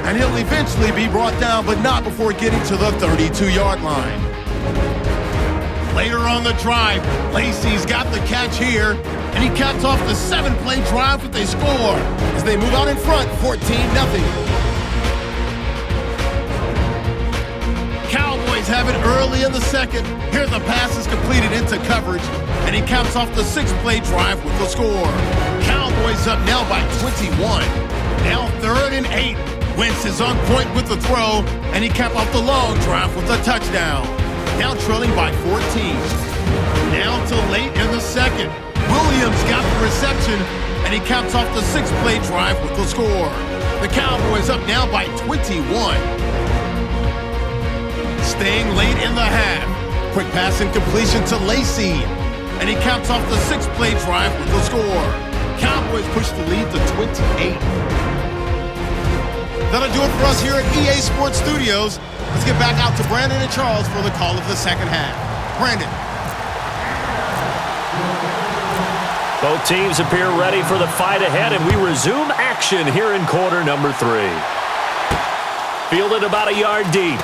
and he'll eventually be brought down, but not before getting to the 32-yard line. Later on the drive, Lacey's got the catch here, and he caps off the 7-play drive with a score as they move out in front 14-0. Cowboys have it early in the second. Here the pass is completed into coverage, and he caps off the 6-play drive with the score. Cowboys up now by 21. Now 3rd and 8. Wentz is on point with the throw, and he capped off the long drive with a touchdown. Now trailing by 14. Now till late in the second. Williams got the reception, and he caps off the 6-play drive with the score. The Cowboys up now by 21. Staying late in the half. Quick passing completion to Lacey, and he caps off the 6-play drive with the score. Cowboys push the lead to 28. That'll do it for us here at EA Sports Studios. Let's get back out to Brandon and Charles for the call of the second half. Brandon. Both teams appear ready for the fight ahead, and we resume action here in quarter number 3. Fielded about a yard deep.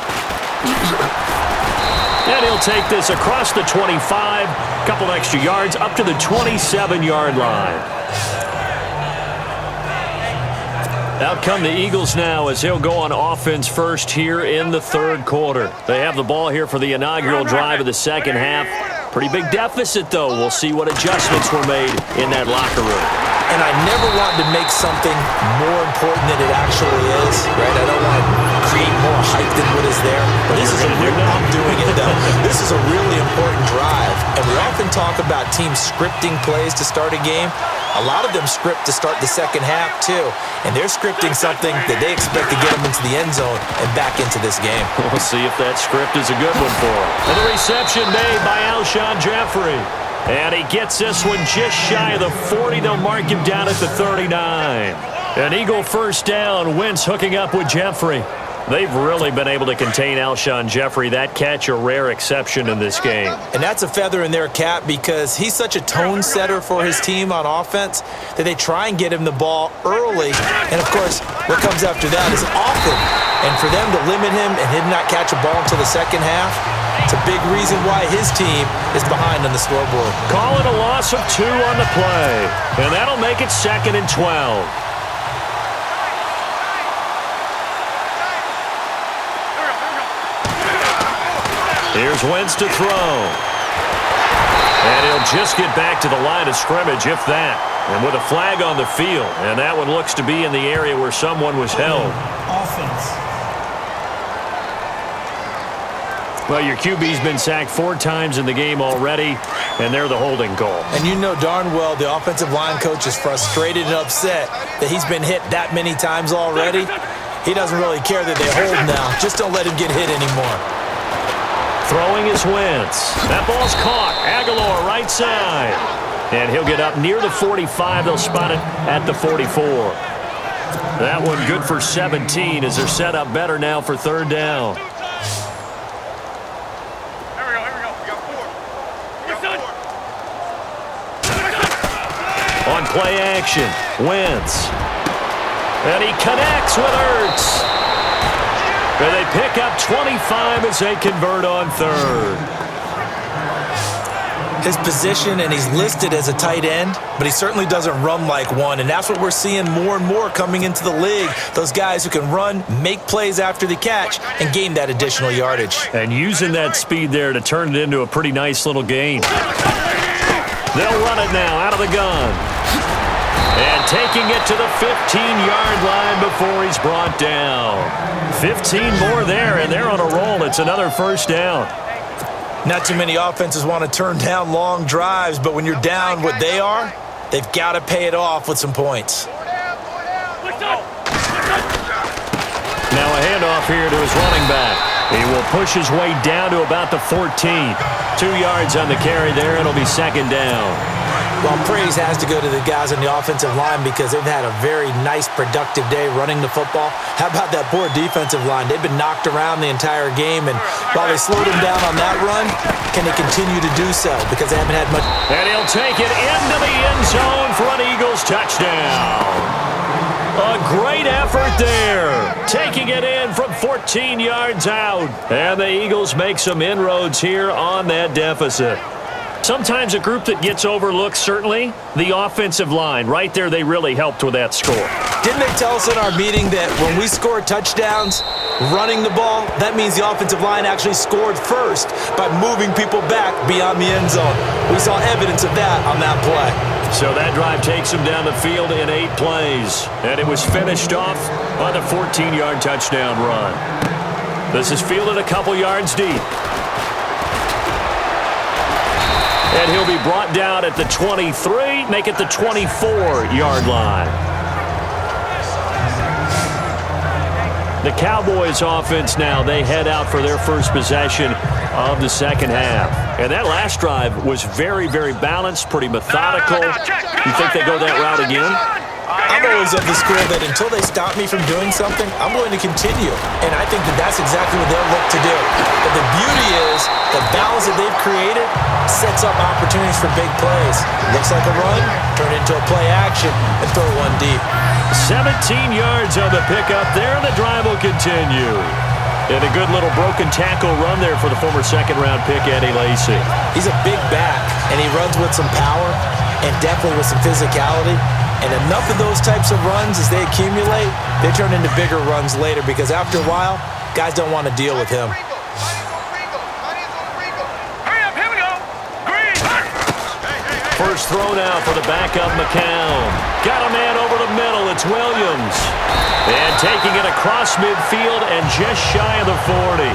And he'll take this across the 25, couple extra yards up to the 27-yard line. Out come the Eagles now as they'll go on offense first here in the third quarter. They have the ball here for the inaugural drive of the second half. Pretty big deficit, though. We'll see what adjustments were made in that locker room. And I never wanted to make something more important than it actually is, right? I don't want to create more hype than what is there. But this is a real, I'm doing it, though. This is a really important drive. And we often talk about teams scripting plays to start a game. A lot of them script to start the second half, too. And they're scripting something that they expect to get them into the end zone and back into this game. We'll see if that script is a good one for them. And the reception made by Alshon Jeffrey. And he gets this one just shy of the 40. They'll mark him down at the 39. An Eagle first down. Wentz hooking up with Jeffrey. They've really been able to contain Alshon Jeffrey. That catch a rare exception in this game. And that's a feather in their cap because he's such a tone setter for his team on offense that they try and get him the ball early. And, of course, what comes after that is often. And for them to limit him and him not catch a ball until the second half, it's a big reason why his team is behind on the scoreboard. Call it a loss of 2 on the play. And that'll make it 2nd and 12. Here's Wentz to throw. And he'll just get back to the line of scrimmage, if that. And with a flag on the field. And that one looks to be in the area where someone was held. Offense. Well, your QB's been sacked 4 times in the game already, and they're the holding call. And you know darn well the offensive line coach is frustrated and upset that he's been hit that many times already. He doesn't really care that they hold now. Just don't let him get hit anymore. Throwing is Wentz. That ball's caught. Aguilar right side. And he'll get up near the 45. They'll spot it at the 44. That one good for 17 as they're set up better now for 3rd down. On play action, Wentz. And he connects with Ertz. And they pick up 25 as they convert on 3rd. His position, and he's listed as a tight end, but he certainly doesn't run like one, and that's what we're seeing more and more coming into the league. Those guys who can run, make plays after the catch, and gain that additional yardage. And using that speed there to turn it into a pretty nice little gain. They'll run it now out of the gun. And taking it to the 15-yard line before he's brought down. 15 more there, and they're on a roll. It's another 1st down. Not too many offenses want to turn down long drives, but when you're down what they are, they've got to pay it off with some points. Now a handoff here to his running back. He will push his way down to about the 14. 2 yards on the carry there. It'll be 2nd down. Well, praise has to go to the guys on the offensive line because they've had a very nice, productive day running the football. How about that poor defensive line? They've been knocked around the entire game, and while they slowed them down on that run, can they continue to do so? Because they haven't had much. And he'll take it into the end zone for an Eagles touchdown. A great effort there. Taking it in from 14 yards out. And the Eagles make some inroads here on that deficit. Sometimes a group that gets overlooked, certainly, the offensive line. Right there, they really helped with that score. Didn't they tell us in our meeting that when we score touchdowns running the ball, that means the offensive line actually scored first by moving people back beyond the end zone? We saw evidence of that on that play. So that drive takes them down the field in 8 plays. And it was finished off on a 14-yard touchdown run. This is fielded a couple yards deep. And he'll be brought down at the 23, make it the 24-yard line. The Cowboys offense now, they head out for their first possession of the 2nd half. And that last drive was very, very balanced, pretty methodical. You think they go that route again? I'm always of the school that until they stop me from doing something, I'm going to continue. And I think that that's exactly what they'll look to do. But the beauty is the balance that they've created sets up opportunities for big plays. Looks like a run, turn it into a play action, and throw one deep. 17 yards on the pickup there, and the drive will continue. And a good little broken tackle run there for the former 2nd-round pick, Eddie Lacy. He's a big back, and he runs with some power and definitely with some physicality. And enough of those types of runs, as they accumulate, they turn into bigger runs later because after a while, guys don't want to deal with him. First throw now for the backup McCown. Got a man over the middle. It's Williams. And taking it across midfield and just shy of the 40.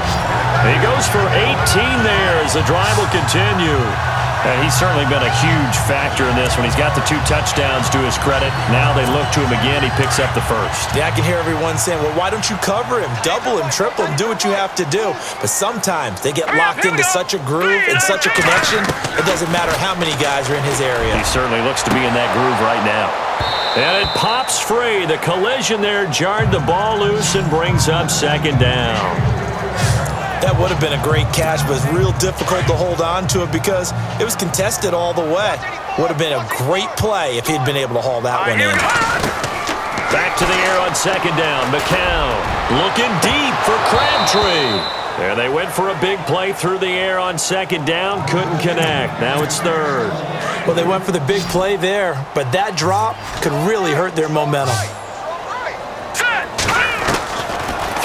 He goes for 18 there as the drive will continue. And he's certainly been a huge factor in this one. He's got the 2 touchdowns to his credit. Now they look to him again. He picks up the first. Yeah, I can hear everyone saying, well, why don't you cover him, double him, triple him, do what you have to do. But sometimes they get locked into such a groove and such a connection, it doesn't matter how many guys are in his area. He certainly looks to be in that groove right now. And it pops free. The collision there jarred the ball loose and brings up second down. That would have been a great catch, but it's real difficult to hold on to it because it was contested all the way. Would have been a great play if he'd been able to haul that one in. Back to the air on second down. McCown looking deep for Crabtree. There they went for a big play through the air on second down. Couldn't connect. Now it's third. Well, they went for the big play there, but that drop could really hurt their momentum.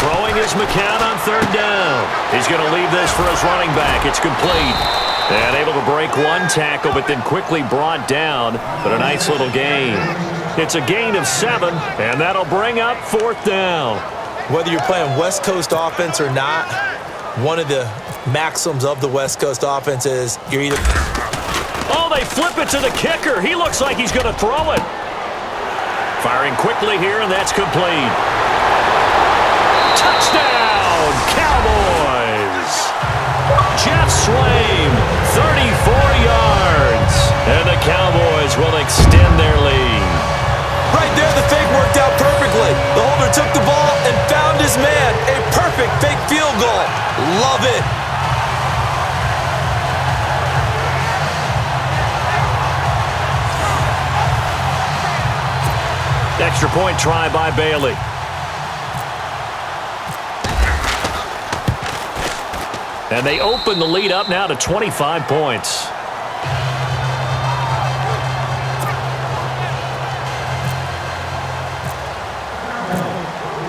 Throwing is McCown on third down. He's going to leave this for his running back. It's complete. And able to break one tackle, but then quickly brought down. But a nice little gain. It's a gain of 7, and that'll bring up fourth down. Whether you're playing West Coast offense or not, one of the maxims of the West Coast offense is you're either... Oh, they flip it to the kicker. He looks like he's going to throw it. Firing quickly here, and that's complete. Touchdown, Cowboys! Jeff Swaim, 34 yards. And the Cowboys will extend their lead. Right there, the fake worked out perfectly. The holder took the ball and found his man. A perfect fake field goal. Love it. Extra point try by Bailey. And they open the lead up now to 25 points.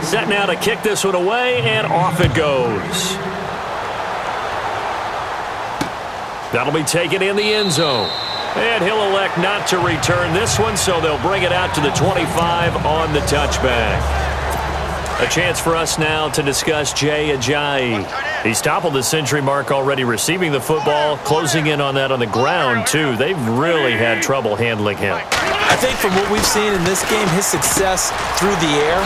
Set now to kick this one away, and off it goes. That'll be taken in the end zone. And he'll elect not to return this one, so they'll bring it out to the 25 on the touchback. A chance for us now to discuss Jay Ajayi. He's toppled the century mark already receiving the football, closing in on that on the ground, too. They've really had trouble handling him. I think from what we've seen in this game, his success through the air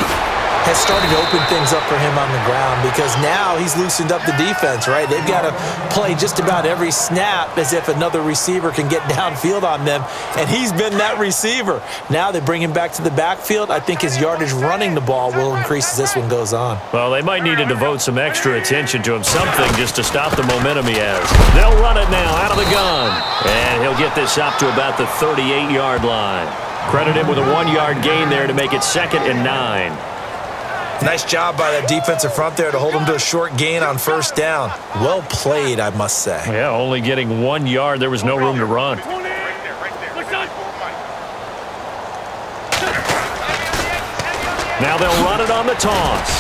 has started to open things up for him on the ground because now he's loosened up the defense, right? They've got to play just about every snap as if another receiver can get downfield on them, and he's been that receiver. Now they bring him back to the backfield. I think his yardage running the ball will increase as this one goes on. Well, they might need to devote some extra attention to him, something just to stop the momentum he has. They'll run it now out of the gun, and he'll get this up to about the 38-yard line. Credit him with a 1-yard gain there to make it 2nd and 9. Nice job by that defensive front there to hold him to a short gain on first down. Well played, I must say. Yeah, only getting 1 yard. There was no room to run. Now they'll run it on the toss.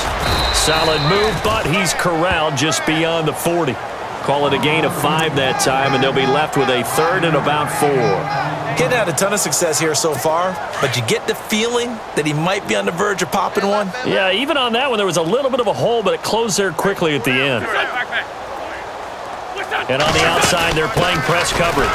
Solid move, but he's corralled just beyond the 40. Call it a gain of 5 that time, and they'll be left with a 3rd and about 4. He hadn't had a ton of success here so far, but you get the feeling that he might be on the verge of popping one. Yeah, even on that one, there was a little bit of a hole, but it closed there quickly at the end. And on the outside, they're playing press coverage.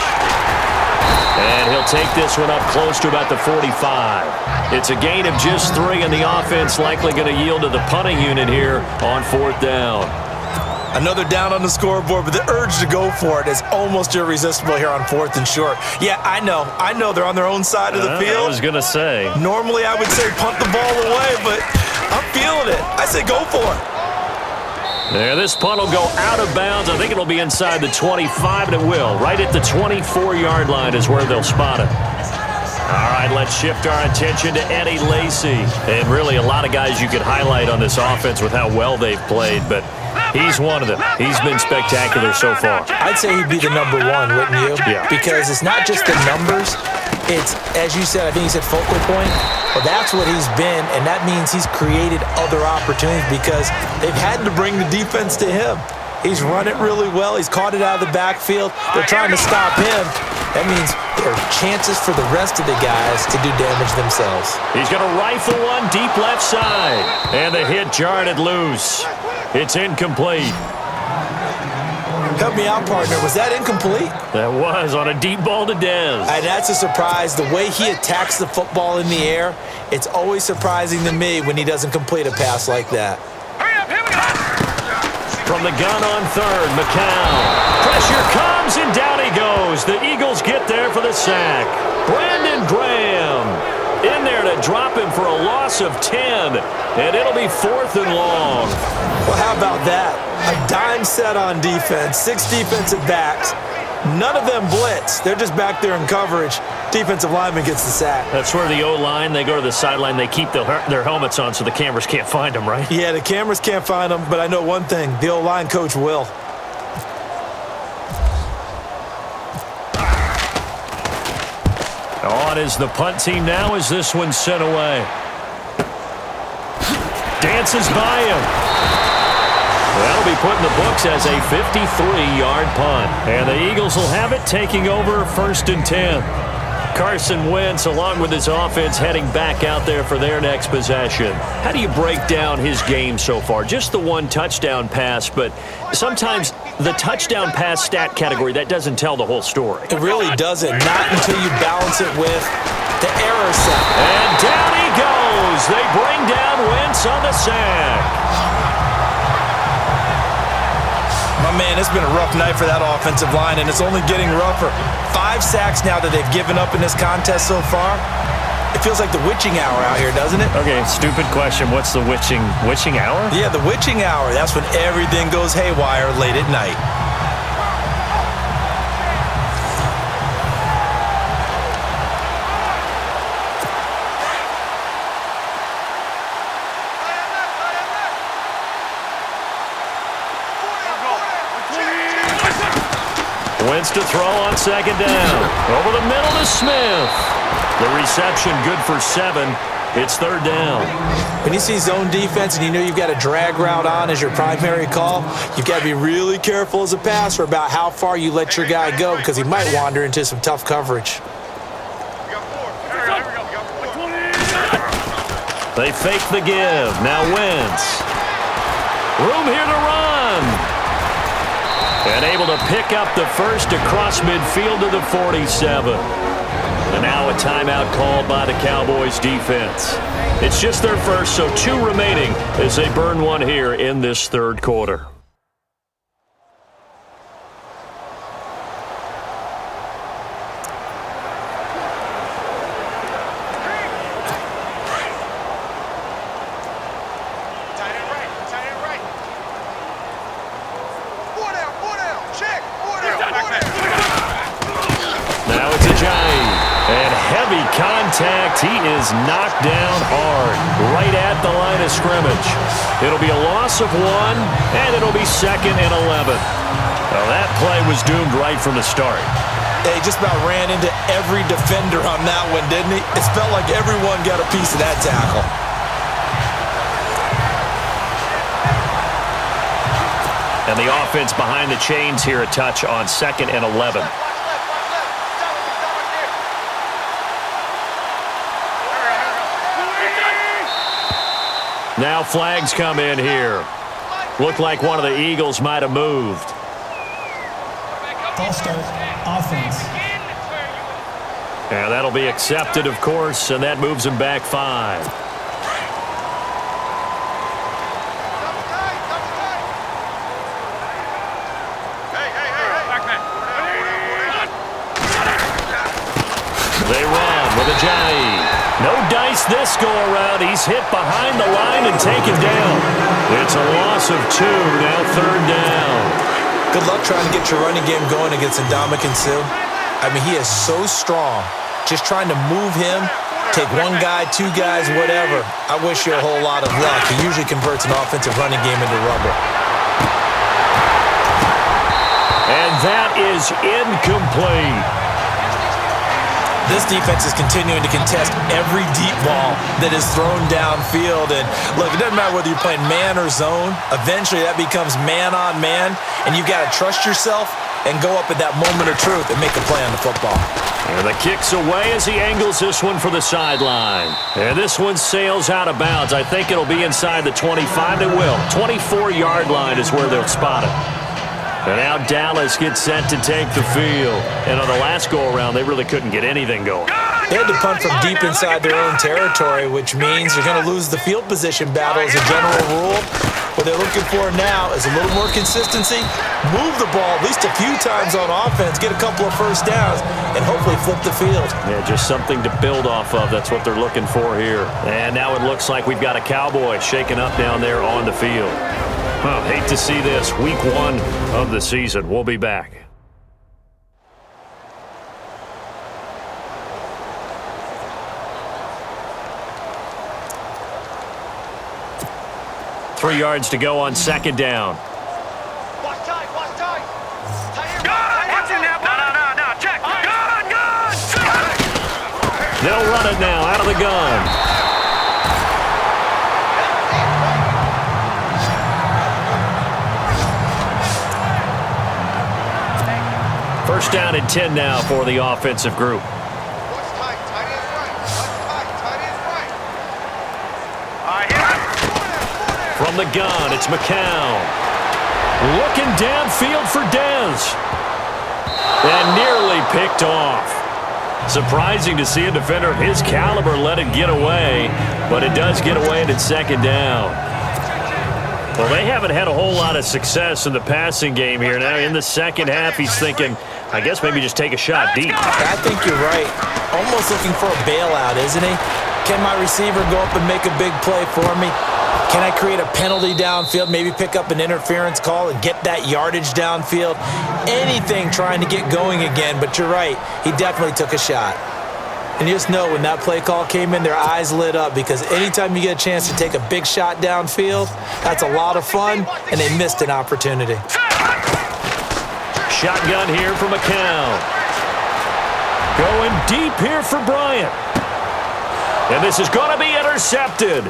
And he'll take this one up close to about the 45. It's a gain of just 3, and the offense likely going to yield to the punting unit here on 4th down. Another down on the scoreboard, but the urge to go for it is almost irresistible here on 4th and short. Yeah, I know they're on their own side of the field. I was going to say. Normally I would say punt the ball away, but I'm feeling it. I say go for it. There, this punt will go out of bounds. I think it'll be inside the 25, and it will. Right at the 24-yard line is where they'll spot it. All right, let's shift our attention to Eddie Lacy. And really a lot of guys you could highlight on this offense with how well they've played, but he's one of them. He's been spectacular so far. I'd say he'd be the number 1, wouldn't you? Yeah. Because it's not just the numbers. It's, as you said, I think you said focal point. Well, that's what he's been, and that means he's created other opportunities because they've had to bring the defense to him. He's run it really well. He's caught it out of the backfield. They're trying to stop him. That means there are chances for the rest of the guys to do damage themselves. He's going to rifle one deep left side. And the hit jarred it loose. It's incomplete. Help me out, partner. Was that incomplete? That was on a deep ball to Dez. And that's a surprise. The way he attacks the football in the air, it's always surprising to me when he doesn't complete a pass like that. From the gun on 3rd, McCown. Pressure comes, and down he goes. The Eagles get there for the sack. Brandon Graham. In there to drop him for a loss of 10. And it'll be 4th and long. Well, how about that? A dime set on defense, 6 defensive backs. None of them blitz. They're just back there in coverage. Defensive lineman gets the sack. That's where the O-line, they go to the sideline, they keep their helmets on so the cameras can't find them, right? Yeah, the cameras can't find them, but I know one thing. The O-line coach will. On is the punt team now as this one's sent away. Dances by him. That'll be put in the books as a 53-yard punt. And the Eagles will have it, taking over 1st and 10. Carson Wentz, along with his offense, heading back out there for their next possession. How do you break down his game so far? Just the 1 touchdown pass, but sometimes the touchdown pass stat category, that doesn't tell the whole story. It really doesn't. Not until you balance it with the error set. And down he goes. They bring down Wentz on the sack. My man, it's been a rough night for that offensive line, and it's only getting rougher. 5 sacks now that they've given up in this contest so far. It feels like the witching hour out here, doesn't it? Okay, stupid question. What's the witching hour? Yeah, the witching hour. That's when everything goes haywire late at night. Wentz to throw on 2nd down. Over the middle to Smith. The reception good for 7. It's 3rd down. When you see zone defense and you know you've got a drag route on as your primary call, you've got to be really careful as a passer about how far you let your guy go because he might wander into some tough coverage. They fake the give. Now Wentz. Room here to run. And able to pick up the first across midfield to the 47. And now a timeout called by the Cowboys defense. It's just their first, so 2 remaining as they burn 1 here in this 3rd quarter. He is knocked down hard right at the line of scrimmage. It'll be a loss of 1, and it'll be 2nd and 11. Well, that play was doomed right from the start. He just about ran into every defender on that one, didn't he? It felt like everyone got a piece of that tackle. And the offense behind the chains here a touch on 2nd and 11. Now flags come in here. Looked like one of the Eagles might have moved. False start, offense. And that'll be accepted, of course, and that moves him back 5. They run with Ajayi. No dice this go-around. He's hit behind the line and taken down. It's a loss of 2, now 3rd down. Good luck trying to get your running game going against Ndamukong Suh. I mean, he is so strong. Just trying to move him, take 1 guy, 2 guys, whatever. I wish you a whole lot of luck. He usually converts an offensive running game into rubber. And that is incomplete. This defense is continuing to contest every deep ball that is thrown downfield. And look, it doesn't matter whether you're playing man or zone. Eventually, that becomes man on man, and you've got to trust yourself and go up at that moment of truth and make a play on the football. And the kick's away as he angles this one for the sideline. And this one sails out of bounds. I think it'll be inside the 25. It will. 24-yard line is where they'll spot it. And now Dallas gets set to take the field. And on the last go-around, they really couldn't get anything going. They had to punt from deep inside their own territory, which means you're going to lose the field position battle as a general rule. With they're looking for now is a little more consistency, move the ball at least a few times on offense, get a couple of first downs, and hopefully flip the field. Yeah, just something to build off of. That's what they're looking for here. And now it looks like we've got a Cowboy shaking up down there on the field. Hate to see this. Week 1 of the season. We'll be back. Three yards to go on second down. Watch tight, watch tight. No, check. Gun. They'll run it now out of the gun. First down and 10 now for the offensive group. Watch tight, tight is right. Watch tight is right. From the gun, it's McCown. Looking downfield for Dez. And nearly picked off. Surprising to see a defender of his caliber let it get away, but it does get away and it's second down. Well, they haven't had a whole lot of success in the passing game here. Now in the second half, he's thinking, I guess maybe just take a shot deep. I think you're right. Almost looking for a bailout, isn't he? Can my receiver go up and make a big play for me? Can I create a penalty downfield, maybe pick up an interference call and get that yardage downfield? Anything trying to get going again, but you're right. He definitely took a shot. And you just know when that play call came in, their eyes lit up because anytime you get a chance to take a big shot downfield, that's a lot of fun, and they missed an opportunity. Shotgun here for McCown. Going deep here for Bryant. And this is going to be intercepted.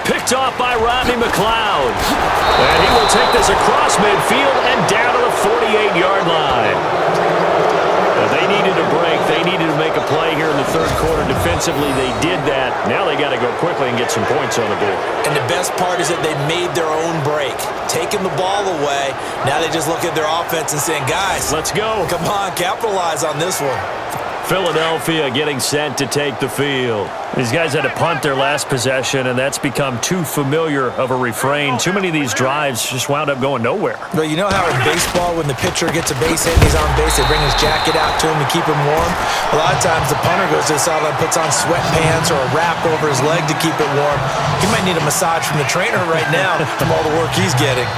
Picked off by Rodney McLeod. And he will take this across midfield and down to the 48-yard line. They needed a break. They needed to make a play here in the third quarter. Defensively, they did that. Now they got to go quickly and get some points on the board. And the best part is that they made their own break. Taking the ball away, now they just look at their offense and saying, guys, let's go. Come on, capitalize on this one. Philadelphia getting set to take the field. These guys had to punt their last possession, and that's become too familiar of a refrain. Too many of these drives just wound up going nowhere. Well, you know how in baseball, when the pitcher gets a base hit and he's on base, they bring his jacket out to him to keep him warm? A lot of times the punter goes to the sideline, puts on sweatpants or a wrap over his leg to keep it warm. He might need a massage from the trainer right now from all the work he's getting.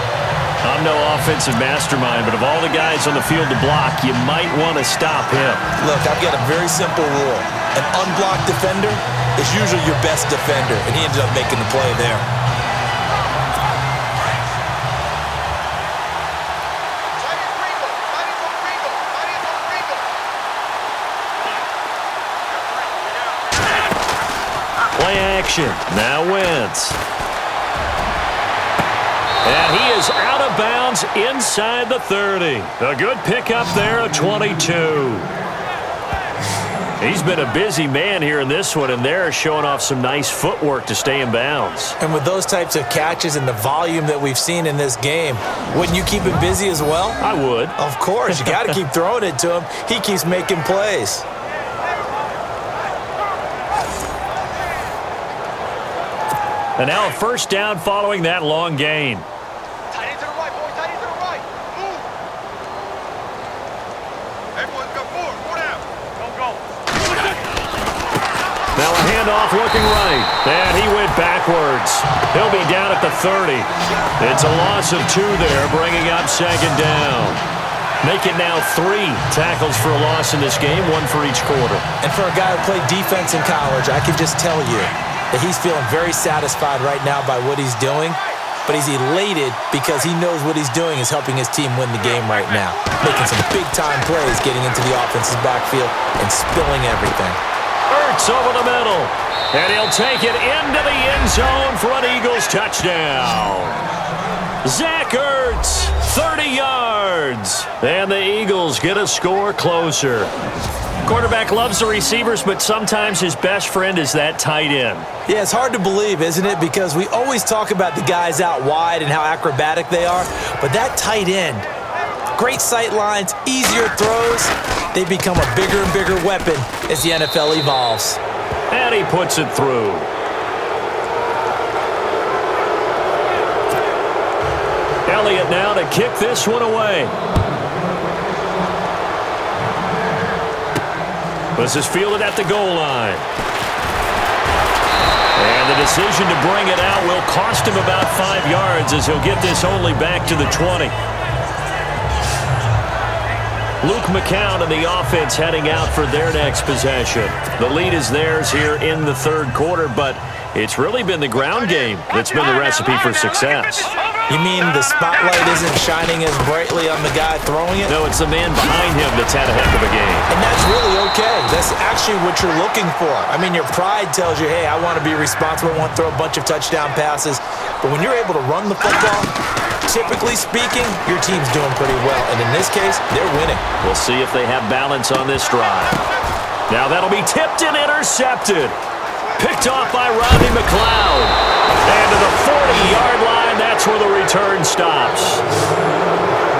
I'm no offensive mastermind, but of all the guys on the field to block, you might want to stop him. Look, I've got a very simple rule. An unblocked defender is usually your best defender, and he ended up making the play there. Play action. Now Wentz. And he is out of bounds inside the 30. A good pickup there, a 22. He's been a busy man here in this one, and they're showing off some nice footwork to stay in bounds. And with those types of catches and the volume that we've seen in this game, wouldn't you keep him busy as well? I would. Of course. You got to keep throwing it to him. He keeps making plays. And now a first down following that long gain. Tight end to the right, boy. Tight end to the right. Move. Everyone's got four down. Go. Now a handoff looking right. And he went backwards. He'll be down at the 30. It's a loss of 2 there, bringing up second down. Make it now 3 tackles for a loss in this game, 1 for each quarter. And for a guy who played defense in college, I can just tell you that he's feeling very satisfied right now by what he's doing, but he's elated because he knows what he's doing is helping his team win the game right now, making some big-time plays, getting into the offense's backfield and spilling everything. Ertz over the middle, and he'll take it into the end zone for an Eagles touchdown. Zach Ertz, 30 yards, and the Eagles get a score closer. Quarterback loves the receivers, but sometimes his best friend is that tight end. Yeah, it's hard to believe, isn't it? Because we always talk about the guys out wide and how acrobatic they are, but that tight end, great sight lines, easier throws, they become a bigger and bigger weapon as the NFL evolves. And he puts it through. Elliott now to kick this one away. This is fielded at the goal line. And the decision to bring it out will cost him about 5 yards as he'll get this only back to the 20. Luke McCown and the offense heading out for their next possession. The lead is theirs here in the third quarter, but it's really been the ground game that's been the recipe for success. You mean the spotlight isn't shining as brightly on the guy throwing it? No, it's the man behind him that's had a heck of a game. And that's really okay. That's actually what you're looking for. I mean, your pride tells you, hey, I want to be responsible. I want to throw a bunch of touchdown passes. But when you're able to run the football, typically speaking, your team's doing pretty well. And in this case, they're winning. We'll see if they have balance on this drive. Now that'll be tipped and intercepted. Picked off by Rodney McLeod. And to the 40-yard line, that's where the return stops.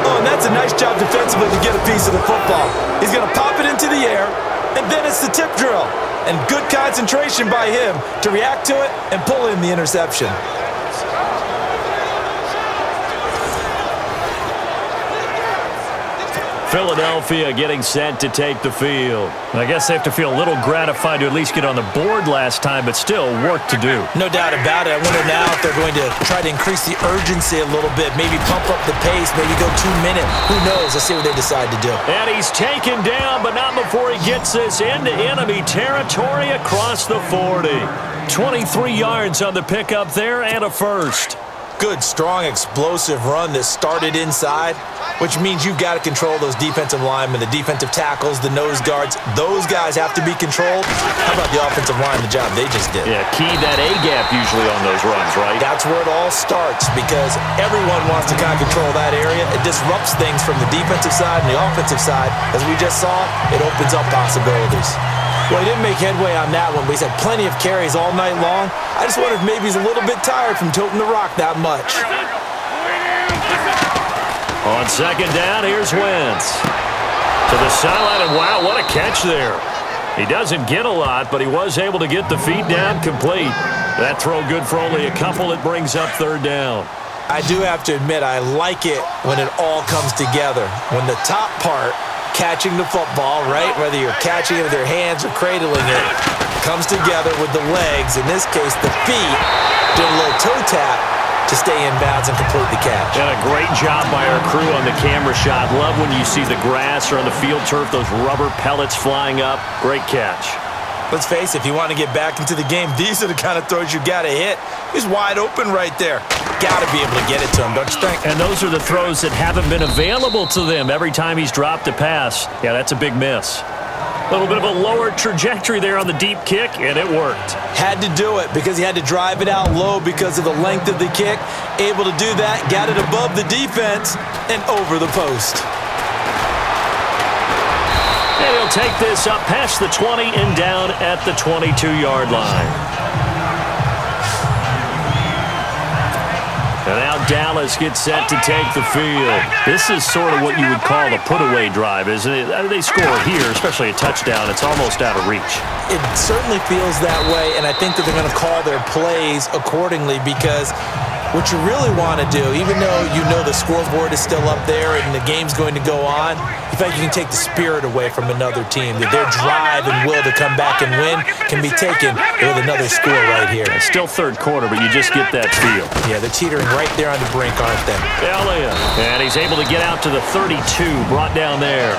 Oh, and that's a nice job defensively to get a piece of the football. He's going to pop it into the air, and then it's the tip drill. And good concentration by him to react to it and pull in the interception. Philadelphia getting set to take the field. I guess they have to feel a little gratified to at least get on the board last time, but still work to do. No doubt about it. I wonder now if they're going to try to increase the urgency a little bit, maybe pump up the pace, maybe go 2 minutes. Who knows? Let's see what they decide to do. And he's taken down, but not before he gets this into enemy territory across the 40. 23 yards on the pickup there and a first. Good, strong, explosive run that started inside, which means you've got to control those defensive linemen, the defensive tackles, the nose guards. Those guys have to be controlled. How about the offensive line, the job they just did? Yeah, key that A-gap usually on those runs, right? That's where it all starts because everyone wants to kind of control that area. It disrupts things from the defensive side and the offensive side. As we just saw, it opens up possibilities. Well, he didn't make headway on that one, but he's had plenty of carries all night long. I just wonder if maybe he's a little bit tired from toting the rock that much. On second down, here's Wentz. To the sideline, and wow, what a catch there. He doesn't get a lot, but he was able to get the feet down complete. That throw good for only a couple. It brings up third down. I do have to admit, I like it when it all comes together. When the top part, catching the football, right? Whether you're catching it with your hands or cradling it, comes together with the legs. In this case, the feet, doing a little toe tap to stay in bounds and complete the catch. And a great job by our crew on the camera shot. Love when you see the grass or on the field turf, those rubber pellets flying up. Great catch. Let's face it, if you want to get back into the game, these are the kind of throws you got to hit. He's wide open right there. Got to be able to get it to him, don't you think? And those are the throws that haven't been available to them every time he's dropped a pass. Yeah, that's a big miss. A little bit of a lower trajectory there on the deep kick, and it worked. Had to do it because he had to drive it out low because of the length of the kick. Able to do that, got it above the defense and over the post. And he'll take this up past the 20 and down at the 22-yard line. And now Dallas gets set to take the field. This is sort of what you would call a put-away drive, isn't it? They score here, especially a touchdown. It's almost out of reach. It certainly feels that way, and I think that they're going to call their plays accordingly because what you really want to do, even though you know the scoreboard is still up there and the game's going to go on, in fact, you can take the spirit away from another team. That their drive and will to come back and win can be taken with another score right here. It's still third quarter, but you just get that feel. Yeah, they're teetering right there on the brink, aren't they? Elliott. And he's able to get out to the 32, brought down there.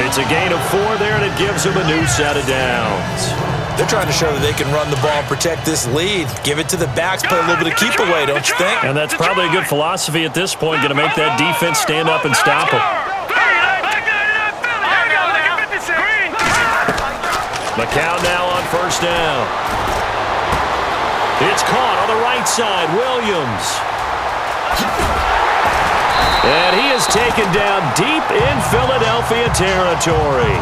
It's a gain of 4 there, and it gives him a new set of downs. They're trying to show that they can run the ball and protect this lead. Give it to the backs, play a little bit of keep away, don't you think? And that's probably a good philosophy at this point, going to make that defense stand up and stop him. McCown now on first down. It's caught on the right side, Williams. And he is taken down deep in Philadelphia territory.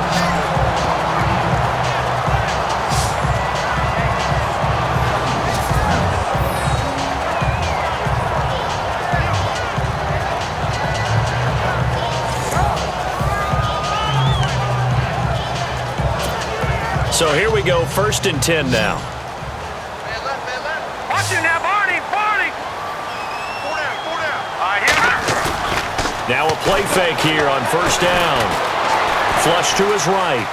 So here we go, 1st and 10 now. Man left. Watch it now, Barney. 4 down. All right, here we go. Now a play fake here on first down. Flush to his right.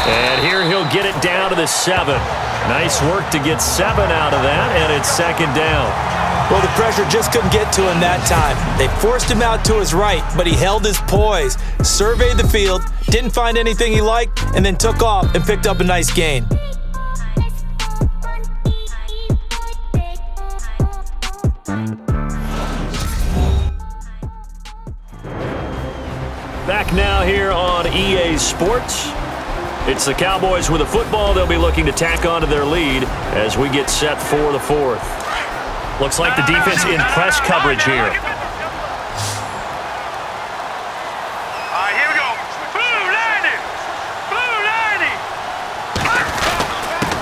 And here he'll get it down to the 7. Nice work to get 7 out of that, and it's second down. Well, the pressure just couldn't get to him that time. They forced him out to his right, but he held his poise, surveyed the field, didn't find anything he liked, and then took off and picked up a nice gain. Back now here on EA Sports. It's the Cowboys with a football. They'll be looking to tack onto their lead as we get set for the 4th. Looks like the defense in press coverage here. All right, here we go. Blue 90.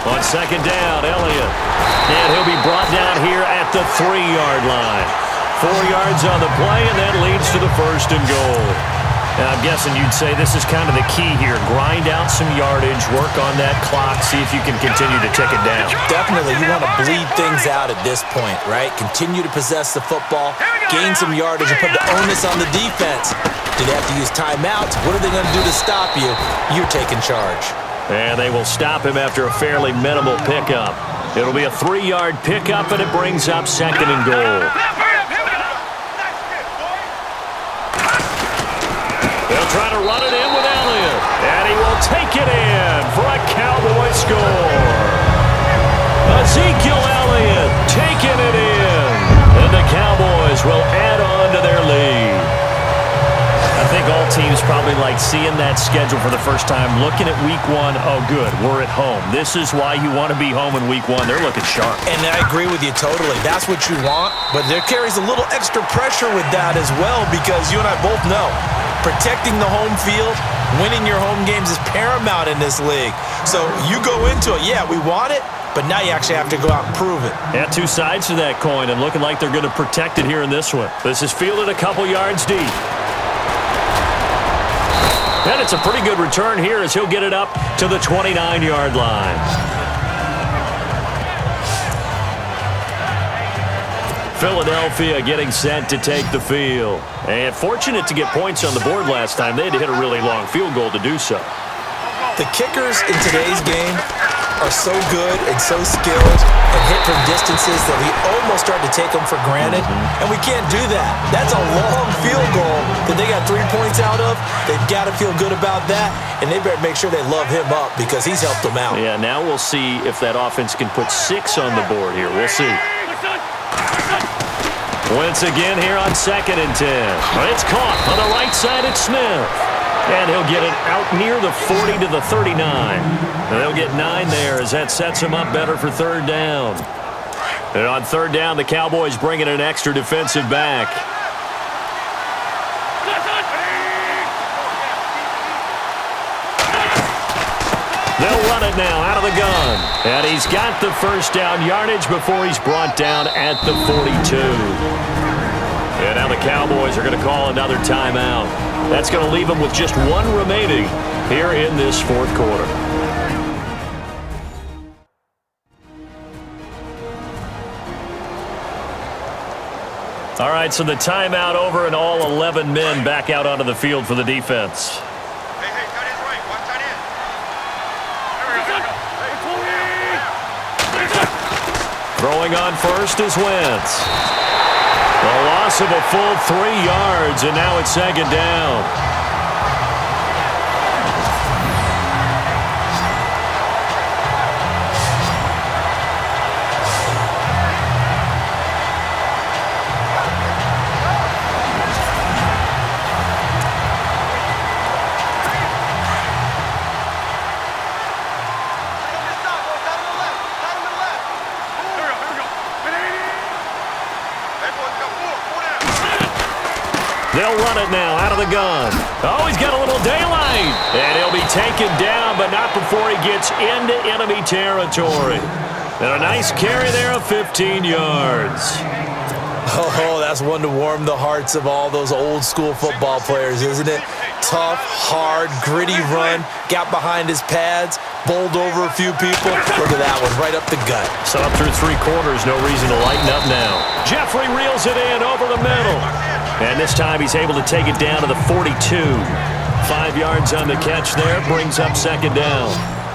On second down, Elliott. And he'll be brought down here at the 3-yard line. 4 yards on the play, and that leads to the 1st and goal. Now, I'm guessing you'd say this is kind of the key here. Grind out some yardage, work on that clock, see if you can continue to tick it down. Definitely, you want to bleed things out at this point, right? Continue to possess the football, gain some yardage, and put the onus on the defense. Do they have to use timeouts? What are they going to do to stop you? You're taking charge. And they will stop him after a fairly minimal pickup. It'll be a 3-yard pickup, and it brings up second and goal. They'll try to run it in with Elliott, and he will take it in for a Cowboy score. Ezekiel Elliott taking it in, and the Cowboys will add on to their lead. I think all teams probably like seeing that schedule for the first time, looking at week 1. Oh, good, we're at home. This is why you want to be home in week 1. They're looking sharp. And I agree with you totally. That's what you want, but there carries a little extra pressure with that as well, because you and I both know protecting the home field, winning your home games is paramount in this league. So you go into it, yeah, we want it, but now you actually have to go out and prove it. Yeah, 2 sides to that coin, and looking like they're going to protect it here in this one. This is fielded a couple yards deep. And it's a pretty good return here as he'll get it up to the 29-yard line. Philadelphia getting set to take the field. And fortunate to get points on the board last time. They had to hit a really long field goal to do so. The kickers in today's game are so good and so skilled and hit from distances that we almost start to take them for granted, and we can't do that. That's a long field goal that they got 3 points out of. They've got to feel good about that, and they better make sure they love him up because he's helped them out. Yeah, now we'll see if that offense can put 6 on the board here. We'll see. Once again here on 2nd and 10. It's caught on the right side at Smith. And he'll get it out near the 40 to the 39. And they'll get 9 there as that sets him up better for 3rd down. And on 3rd down, the Cowboys bring in an extra defensive back. They'll run it now out of the gun. And he's got the 1st down yardage before he's brought down at the 42. And now the Cowboys are going to call another timeout. That's going to leave them with just 1 remaining here in this 4th quarter. All right, so the timeout over and all 11 men back out onto the field for the defense. Hey, tight end's right. Watch tight end. Throwing on first is Wentz. The loss of a full 3 yards, and now it's 2nd down. They'll run it now out of the gun. Oh, he's got a little daylight. And he'll be taken down, but not before he gets into enemy territory. And a nice carry there of 15 yards. Oh, that's one to warm the hearts of all those old-school football players, isn't it? Tough, hard, gritty run. Got behind his pads, bowled over a few people. Look at that one, right up the gut. So up through 3 quarters, no reason to lighten up now. Jeffrey reels it in over the middle. And this time he's able to take it down to the 42. 5 yards on the catch there, brings up second down.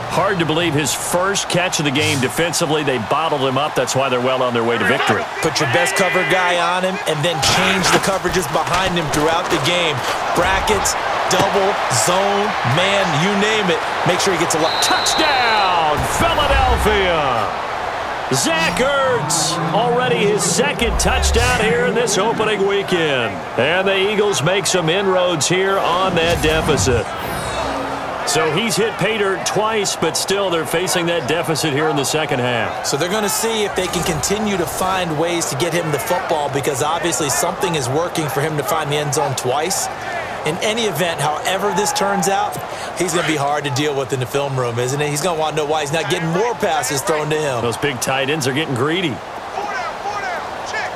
Hard to believe his first catch of the game defensively. They bottled him up. That's why they're well on their way to victory. Put your best cover guy on him and then change the coverages behind him throughout the game. Brackets, double, zone, man, you name it. Make sure he gets a lot. Touchdown, Philadelphia! Zach Ertz, already his second touchdown here in this opening weekend. And the Eagles make some inroads here on that deficit. So he's hit pay dirt twice, but still they're facing that deficit here in the second half. So they're going to see if they can continue to find ways to get him the football, because obviously something is working for him to find the end zone twice. In any event, however this turns out, he's going to be hard to deal with in the film room, isn't he? He's going to want to know why he's not getting more passes thrown to him. Those big tight ends are getting greedy. Check.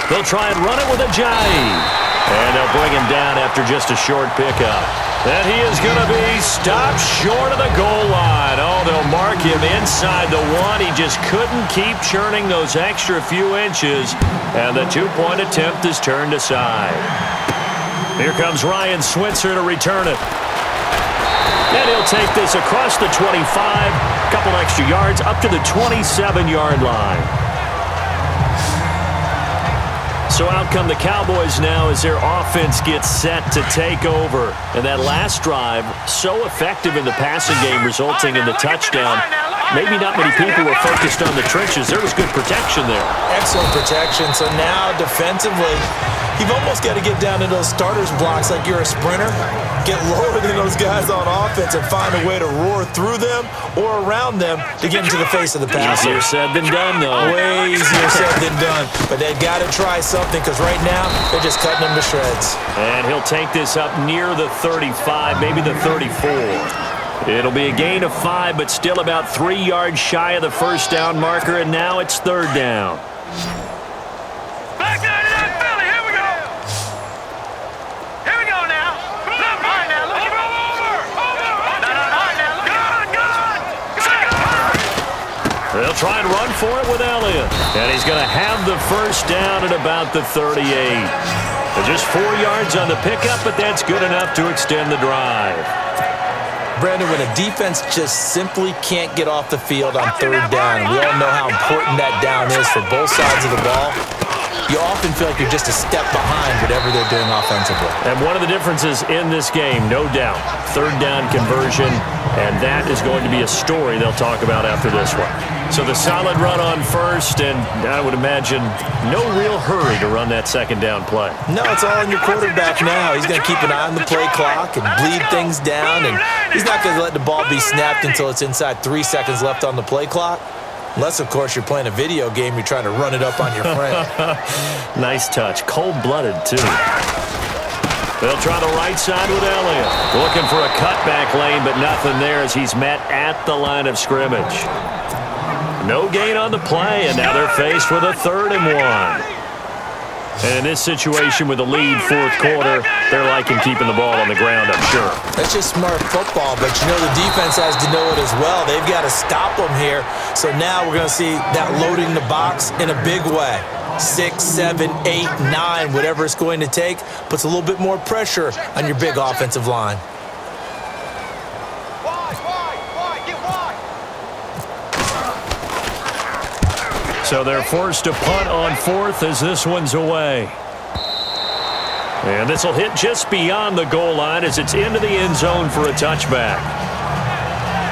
They'll try and run it with a jive. And they'll bring him down after just a short pickup. And he is going to be stopped short of the goal line. Oh, they'll mark him inside the 1. He just couldn't keep churning those extra few inches. And the 2-point attempt is turned aside. Here comes Ryan Switzer to return it. And he'll take this across the 25. A couple extra yards up to the 27-yard line. So out come the Cowboys now as their offense gets set to take over. And that last drive, so effective in the passing game, resulting in the touchdown. Maybe not many people were focused on the trenches. There was good protection there. Excellent protection. So now defensively, you've almost got to get down to those starters blocks like you're a sprinter. Get lower than those guys on offense and find a way to roar through them or around them to get into the face of the passer. Easier said than done, though. Way easier said than done. But they've got to try something, because right now they're just cutting them to shreds. And he'll take this up near the 35, maybe the 34. It'll be a gain of 5, but still about 3 yards shy of the first down marker, and now it's third down. Back down to that Philly. Here we go. Here we go now. Look, all right now. Look. Over. No. All right now. Look. Good. They'll try and run for it with Elliott. And he's going to have the first down at about the 38. Just 4 yards on the pickup, but that's good enough to extend the drive. Brandon, when a defense just simply can't get off the field on third down, and we all know how important that down is for both sides of the ball, you often feel like you're just a step behind whatever they're doing offensively. And one of the differences in this game, no doubt, third down conversion, and that is going to be a story they'll talk about after this one. So the solid run on first, and I would imagine no real hurry to run that second down play. No, it's all on your quarterback now. He's going to keep an eye on the play clock and bleed things down, and he's not going to let the ball be snapped until it's inside 3 seconds left on the play clock. Unless, of course, you're playing a video game, you're trying to run it up on your friend. Nice touch. Cold-blooded, too. They'll try the right side with Elliott. Looking for a cutback lane, but nothing there as he's met at the line of scrimmage. No gain on the play, and now they're faced with a 3rd and 1. And in this situation with the lead fourth quarter, they're liking keeping the ball on the ground, I'm sure. That's just smart football, but you know the defense has to know it as well. They've got to stop them here. So now we're going to see that loading the box in a big way. 6, 7, 8, 9, whatever it's going to take, puts a little bit more pressure on your big offensive line. Get wide. So they're forced to punt on 4th as this one's away. And this will hit just beyond the goal line as it's into the end zone for a touchback.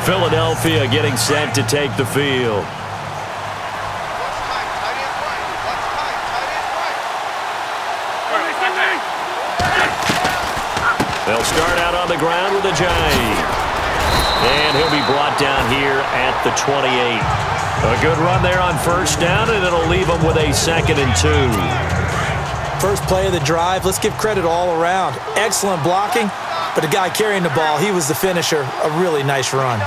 Philadelphia getting set to take the field. They'll start out on the ground with a jive. And he'll be brought down here at the 28. A good run there on first down, and it'll leave them with a 2nd and 2. First play of the drive, let's give credit all around. Excellent blocking, but the guy carrying the ball, he was the finisher. A really nice run.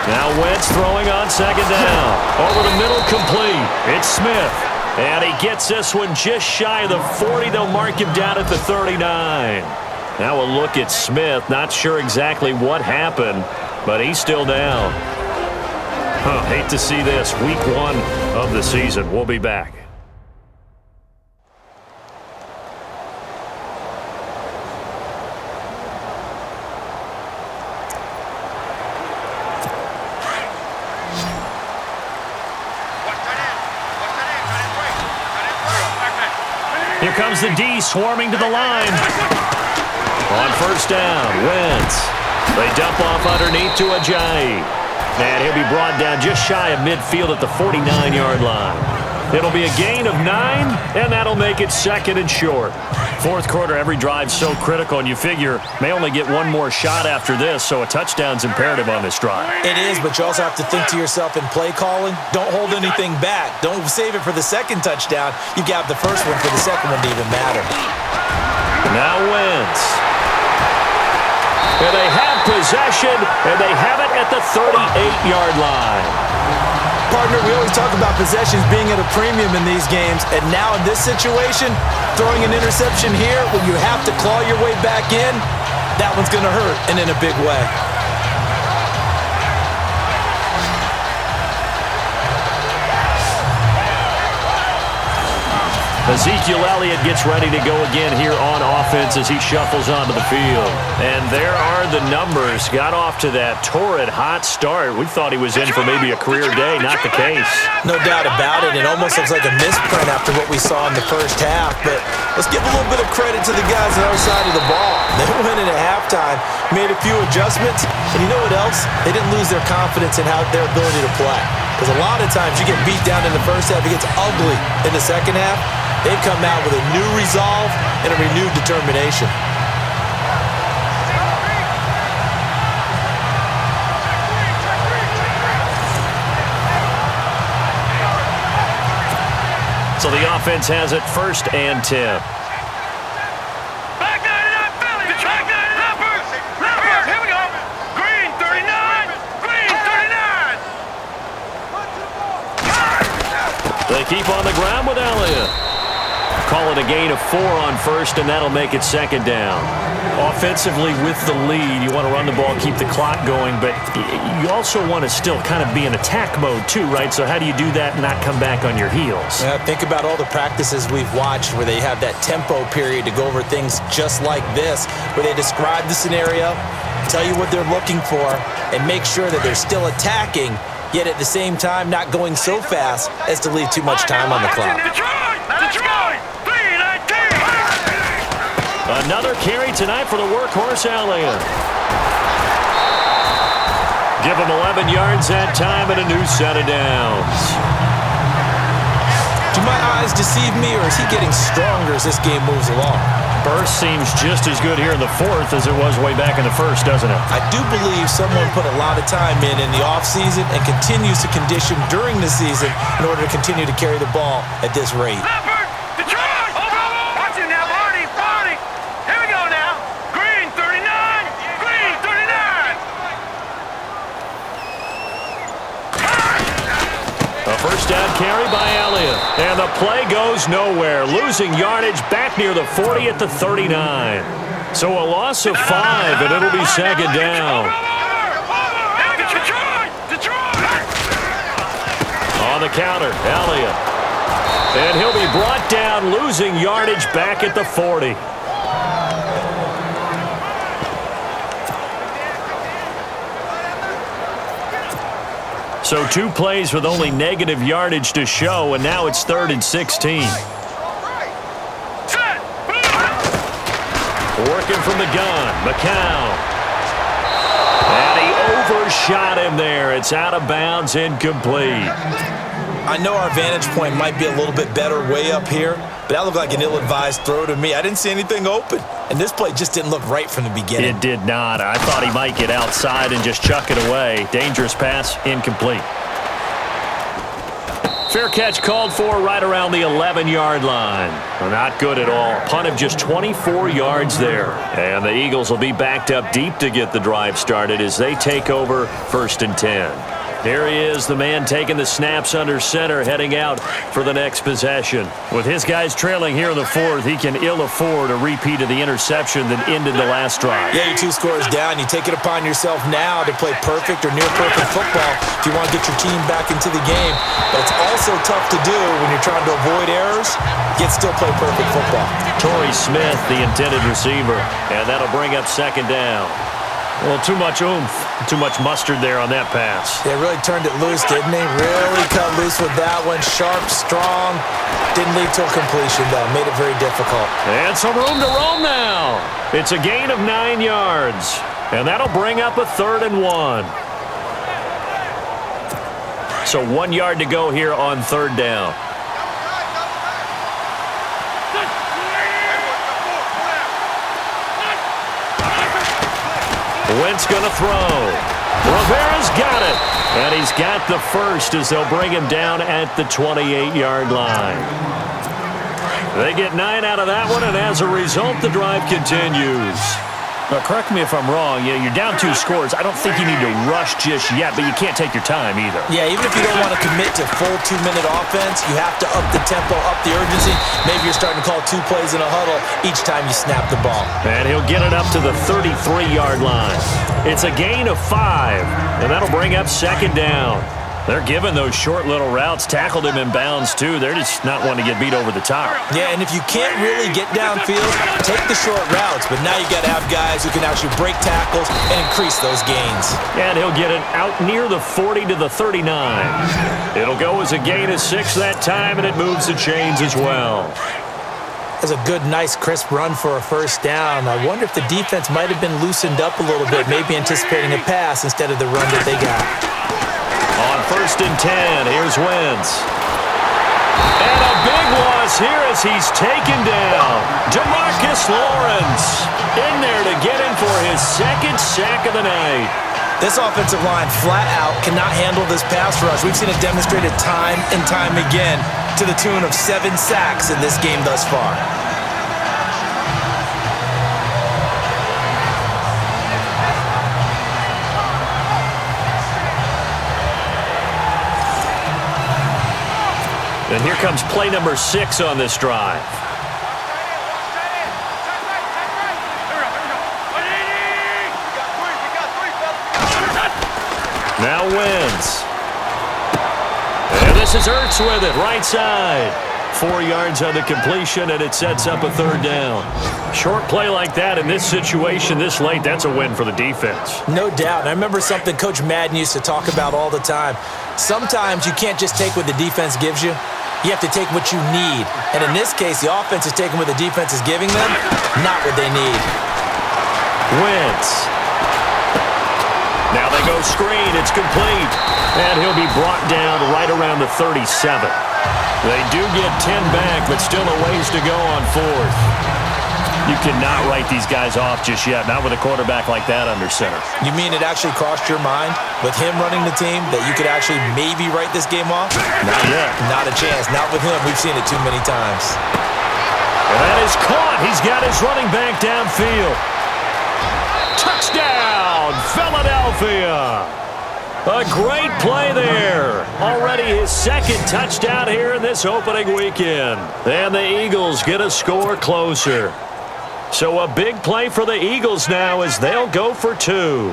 Now Wentz throwing on second down. Over the middle, complete. It's Smith. And he gets this one just shy of the 40. They'll mark him down at the 39. Now a look at Smith. Not sure exactly what happened, but he's still down. Hate to see this. Week 1 of the season. We'll be back. Here comes the D swarming to the line. On first down, Wentz. They dump off underneath to Ajayi. And he'll be brought down just shy of midfield at the 49-yard line. It'll be a gain of 9, and that'll make it 2nd and short. Fourth quarter, every drive's so critical, and you figure may only get one more shot after this, so a touchdown's imperative on this drive. It is, but you also have to think to yourself in play calling, don't hold anything back. Don't save it for the second touchdown. You got the first one for the second one to even matter. Now Wentz. And they have possession, and they have it at the 38-yard line. Partner, we always talk about possessions being at a premium in these games, and now in this situation, throwing an interception here when you have to claw your way back in, that one's going to hurt, and in a big way. Ezekiel Elliott gets ready to go again here on offense as he shuffles onto the field. And there are the numbers. Got off to that torrid hot start. We thought he was in for maybe a career day. Not the case. No doubt about it. It almost looks like a misprint after what we saw in the first half. But let's give a little bit of credit to the guys on the other side of the ball. They went in at halftime, made a few adjustments, and you know what else? They didn't lose their confidence in their ability to play. Because a lot of times you get beat down in the first half, it gets ugly in the second half. They've come out with a new resolve and a renewed determination. So the offense has it 1st and 10. Back 99, Philly. Back 99, Numbers. Here we go. Green 39. Green 39. They keep on the ground with Elliott. Call it a gain of 4 on first, and that'll make it 2nd down. Offensively with the lead, you want to run the ball, keep the clock going, but you also want to still kind of be in attack mode too, right? So how do you do that and not come back on your heels? Think about all the practices we've watched where they have that tempo period to go over things just like this, where they describe the scenario, tell you what they're looking for, and make sure that they're still attacking, yet at the same time not going so fast as to leave too much time on the clock. Detroit. Another carry tonight for the workhorse Elliott. Give him 11 yards that time and a new set of downs. Do my eyes deceive me, or is he getting stronger as this game moves along? Burst seems just as good here in the 4th as it was way back in the 1st, doesn't it? I do believe someone put a lot of time in the offseason and continues to condition during the season in order to continue to carry the ball at this rate. Detroit. Watch it now, Barney. Here we go now. Green 39. Green 39. A first down carry by Elliott. And the play goes nowhere. Losing yardage back near the 40 at the 39. So a loss of 5, and it'll be 2nd down. Detroit. On the counter, Elliott. And he'll be brought down, losing yardage back at the 40. So 2 plays with only negative yardage to show, and now it's 3rd and 16. Working from the gun, McCown. And he overshot him there. It's out of bounds, incomplete. I know our vantage point might be a little bit better way up here, but that looked like an ill-advised throw to me. I didn't see anything open, and this play just didn't look right from the beginning. It did not. I thought he might get outside and just chuck it away. Dangerous pass, incomplete. Fair catch called for right around the 11-yard line. Not good at all. Punt of just 24 yards there. And the Eagles will be backed up deep to get the drive started as they take over 1st and 10. Here he is, the man taking the snaps under center, heading out for the next possession. With his guys trailing here in the 4th, he can ill afford a repeat of the interception that ended the last drive. Yeah, you're 2 scores down. You take it upon yourself now to play perfect or near-perfect football if you want to get your team back into the game. But it's also tough to do when you're trying to avoid errors, yet still play perfect football. Torrey Smith, the intended receiver, and that'll bring up 2nd down. Well, too much oomph, too much mustard there on that pass. They really turned it loose, didn't they? Really cut loose with that one. Sharp, strong. Didn't lead to a completion, though. Made it very difficult. And some room to roam now. It's a gain of 9 yards. And that'll bring up a 3rd and 1. So 1 yard to go here on 3rd down. Wentz going to throw. Rivera's got it. And he's got the first as they'll bring him down at the 28-yard line. They get 9 out of that one, and as a result, the drive continues. Now, correct me if I'm wrong. Yeah, you're down 2 scores. I don't think you need to rush just yet, but you can't take your time either. Yeah, even if you don't want to commit to full 2-minute offense, you have to up the tempo, up the urgency. Maybe you're starting to call 2 plays in a huddle each time you snap the ball. And he'll get it up to the 33-yard line. It's a gain of 5, and that'll bring up 2nd down. They're giving those short little routes. Tackled him in bounds, too. They're just not wanting to get beat over the top. Yeah, and if you can't really get downfield, take the short routes. But now you got to have guys who can actually break tackles and increase those gains. And he'll get it out near the 40 to the 39. It'll go as a gain of 6 that time, and it moves the chains as well. That's a good, nice, crisp run for a 1st down. I wonder if the defense might have been loosened up a little bit, maybe anticipating a pass instead of the run that they got. On 1st and 10, here's Wentz. And a big loss here as he's taken down. DeMarcus Lawrence in there to get him for his 2nd sack of the night. This offensive line flat out cannot handle this pass rush. We've seen it demonstrated time and time again to the tune of 7 sacks in this game thus far. And here comes play number 6 on this drive. Now Wentz. And this is Ertz with it, right side. 4 yards on the completion, and it sets up a 3rd down. Short play like that in this situation this late, that's a win for the defense. No doubt. I remember something Coach Madden used to talk about all the time. Sometimes you can't just take what the defense gives you. You have to take what you need. And in this case, the offense is taking what the defense is giving them, not what they need. Wentz. Now they go screen. It's complete. And he'll be brought down right around the 37. They do get 10 back, but still a ways to go on 4th. You cannot write these guys off just yet, not with a quarterback like that under center. You mean it actually crossed your mind with him running the team that you could actually maybe write this game off? Not yet. Not a chance. Not with him. We've seen it too many times. And that is caught. He's got his running back downfield. Touchdown, Philadelphia. A great play there. Already his 2nd touchdown here in this opening weekend. And the Eagles get a score closer. So a big play for the Eagles now as they'll go for 2.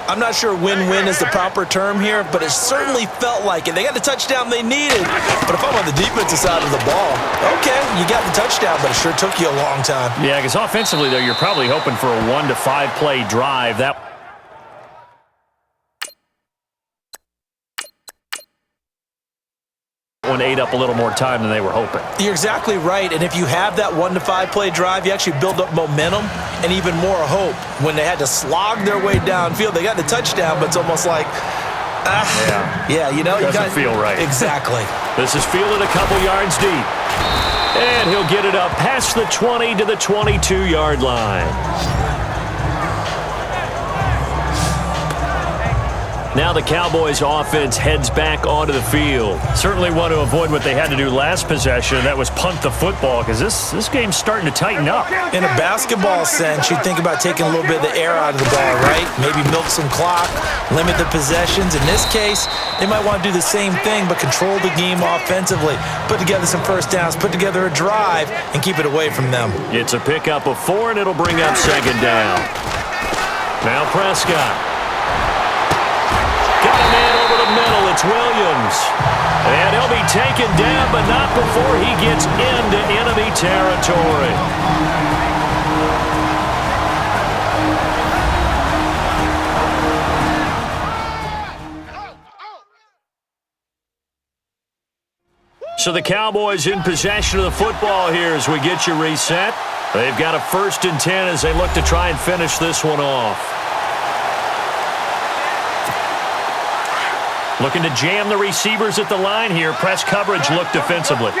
I'm not sure win-win is the proper term here, but it certainly felt like it. They got the touchdown they needed. But if I'm on the defensive side of the ball, okay, you got the touchdown, but it sure took you a long time. Yeah, because offensively, though, you're probably hoping for a 1 to 5 play drive. That one ate up a little more time than they were hoping. You're exactly right, and if you have that 1 to 5 play drive, you actually build up momentum and even more hope. When they had to slog their way downfield, they got the touchdown, but it's almost like, yeah, you know, doesn't feel right. Exactly. This is fielded a couple yards deep, and he'll get it up past the 20 to the 22-yard line. Now the Cowboys offense heads back onto the field. Certainly want to avoid what they had to do last possession. That was punt the football because this game's starting to tighten up. In a basketball sense, you think about taking a little bit of the air out of the ball, right? Maybe milk some clock, limit the possessions. In this case, they might want to do the same thing but control the game offensively. Put together some 1st downs, put together a drive, and keep it away from them. It's a pickup of 4, and it'll bring up 2nd down. Now Prescott. Got a man over the middle. It's Williams. And he'll be taken down, but not before he gets into enemy territory. So the Cowboys in possession of the football here as we get you reset. They've got a 1st and 10 as they look to try and finish this one off. Looking to jam the receivers at the line here. Press coverage look defensively.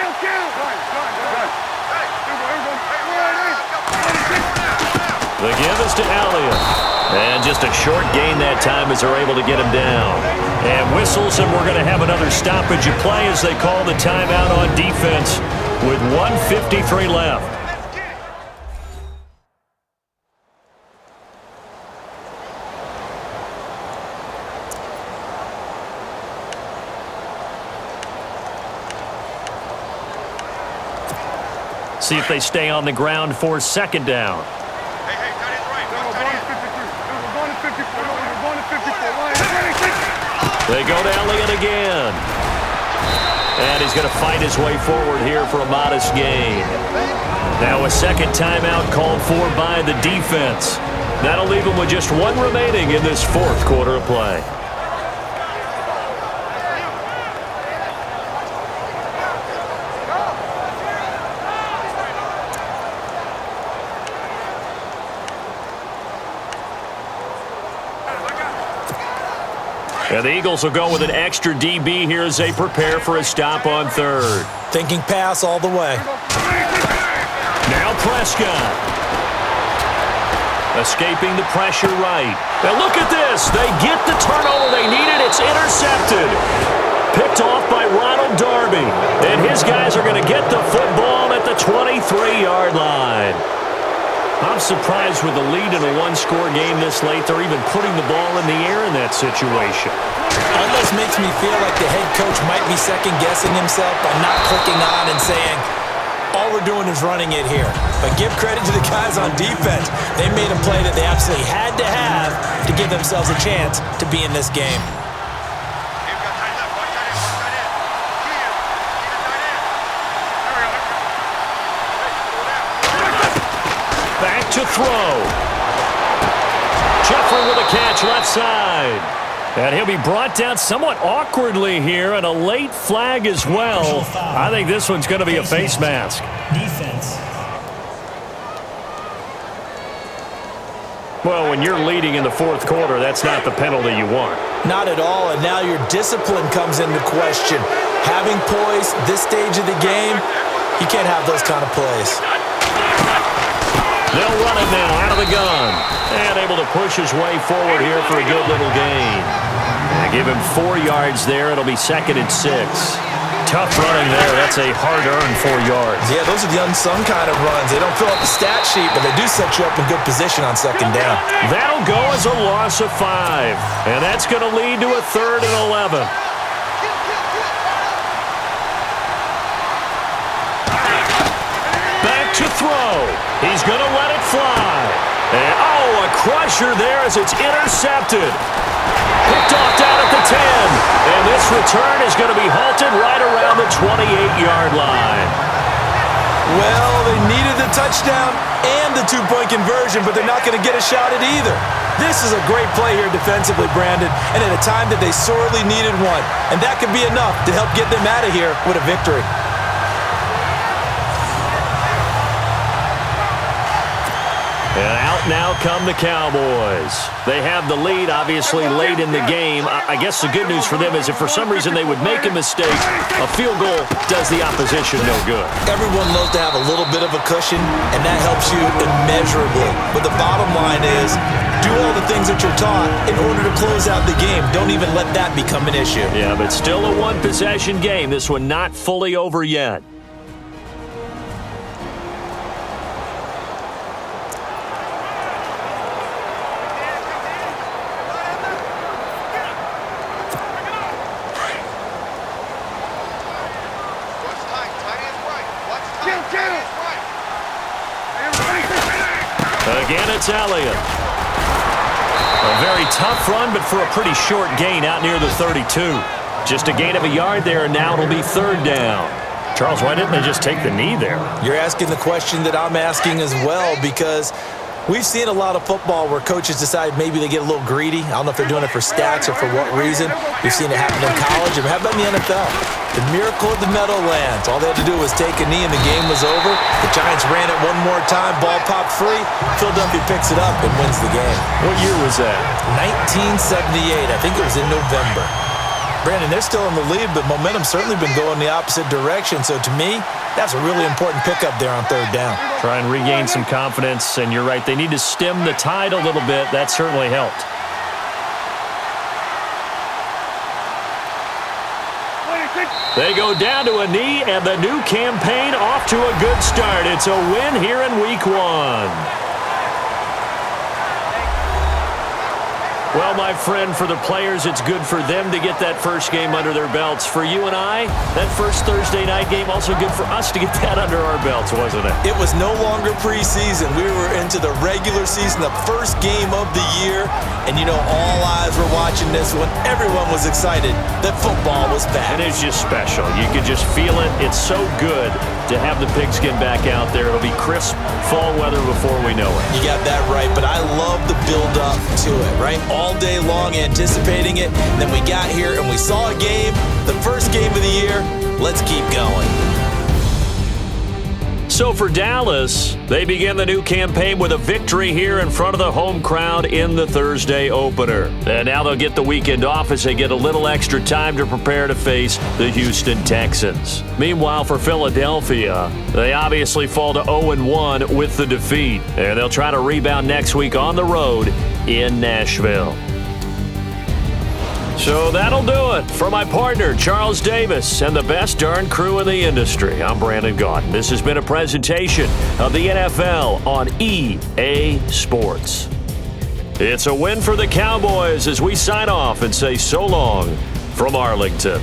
The give is to Elliott. And just a short gain that time as they're able to get him down. And whistles, and we're going to have another stoppage of play as they call the timeout on defense with 1:53 left. See if they stay on the ground for 2nd down. They go to Elliott again. And he's going to fight his way forward here for a modest gain. Now a 2nd timeout called for by the defense. That'll leave him with just 1 remaining in this 4th quarter of play. And the Eagles will go with an extra DB here as they prepare for a stop on 3rd. Thinking pass all the way. Now Prescott. Escaping the pressure right. Now look at this. They get the turnover they needed. It's intercepted. Picked off by Ronald Darby. And his guys are going to get the football at the 23-yard line. I'm surprised with the lead in a 1-score game this late. They're even putting the ball in the air in that situation. Almost makes me feel like the head coach might be second-guessing himself by not clicking on and saying, all we're doing is running it here. But give credit to the guys on defense. They made a play that they absolutely had to have to give themselves a chance to be in this game. To throw. Jeffrey with a catch left side. And he'll be brought down somewhat awkwardly here, and a late flag as well. I think this one's going to be a face mask. Defense. Well, when you're leading in the 4th quarter, that's not the penalty you want. Not at all, and now your discipline comes into question. Having poise this stage of the game, you can't have those kind of plays. They'll run it now out of the gun. And able to push his way forward here for a good little gain. And give him 4 yards there. It'll be 2nd and 6. Tough running there. That's a hard-earned 4 yards. Yeah, those are the unsung kind of runs. They don't fill up the stat sheet, but they do set you up in good position on 2nd down. That'll go as a loss of 5. And that's going to lead to a 3rd and 11. Back to throw. He's going to let it fly. And, a crusher there as it's intercepted. Picked off down at the 10. And this return is going to be halted right around the 28-yard line. Well, they needed the touchdown and the 2-point conversion, but they're not going to get a shot at either. This is a great play here defensively, Brandon, and at a time that they sorely needed one. And that could be enough to help get them out of here with a victory. And out now come the Cowboys. They have the lead, obviously, late in the game. I guess the good news for them is if for some reason they would make a mistake, a field goal does the opposition no good. Everyone loves to have a little bit of a cushion, and that helps you immeasurably. But the bottom line is, do all the things that you're taught in order to close out the game. Don't even let that become an issue. Yeah, but still a one-possession game. This one not fully over yet. Again, it's Elliott. A very tough run, but for a pretty short gain out near the 32. Just a gain of a yard there, and now it'll be 3rd down. Charles, why didn't they just take the knee there? You're asking the question that I'm asking as well, because we've seen a lot of football where coaches decide maybe they get a little greedy. I don't know if they're doing it for stats or for what reason. We've seen it happen in college, and how about in the NFL? The miracle of the Meadowlands. All they had to do was take a knee and the game was over. The Giants ran it one more time. Ball popped free. Philadelphia picks it up and wins the game. What year was that? 1978. I think it was in November. Brandon, they're still in the lead, but momentum's certainly been going the opposite direction. So to me, that's a really important pickup there on third down. Try and regain some confidence, and you're right. They need to stem the tide a little bit. That certainly helped. They go down to a knee, and the new campaign off to a good start. It's a win here in Week 1. Well, my friend, for the players, it's good for them to get that first game under their belts. For you and I, that first Thursday night game, also good for us to get that under our belts, wasn't it? It was no longer preseason. We were into the regular season, the first game of the year. And, you know, all eyes were watching this one. Everyone was excited that football was back. It is just special. You could just feel it. It's so good to have the pigskin back out there. It'll be crisp fall weather before we know it. You got that right, but I love the build-up to it, right? All day long anticipating it. And then we got here and we saw a game, the first game of the year. Let's keep going. So for Dallas, they begin the new campaign with a victory here in front of the home crowd in the Thursday opener. And now they'll get the weekend off as they get a little extra time to prepare to face the Houston Texans. Meanwhile, for Philadelphia, they obviously fall to 0-1 with the defeat. And they'll try to rebound next week on the road in Nashville. So that'll do it. For my partner, Charles Davis, and the best darn crew in the industry, I'm Brandon Gaudin. This has been a presentation of the NFL on EA Sports. It's a win for the Cowboys as we sign off and say so long from Arlington.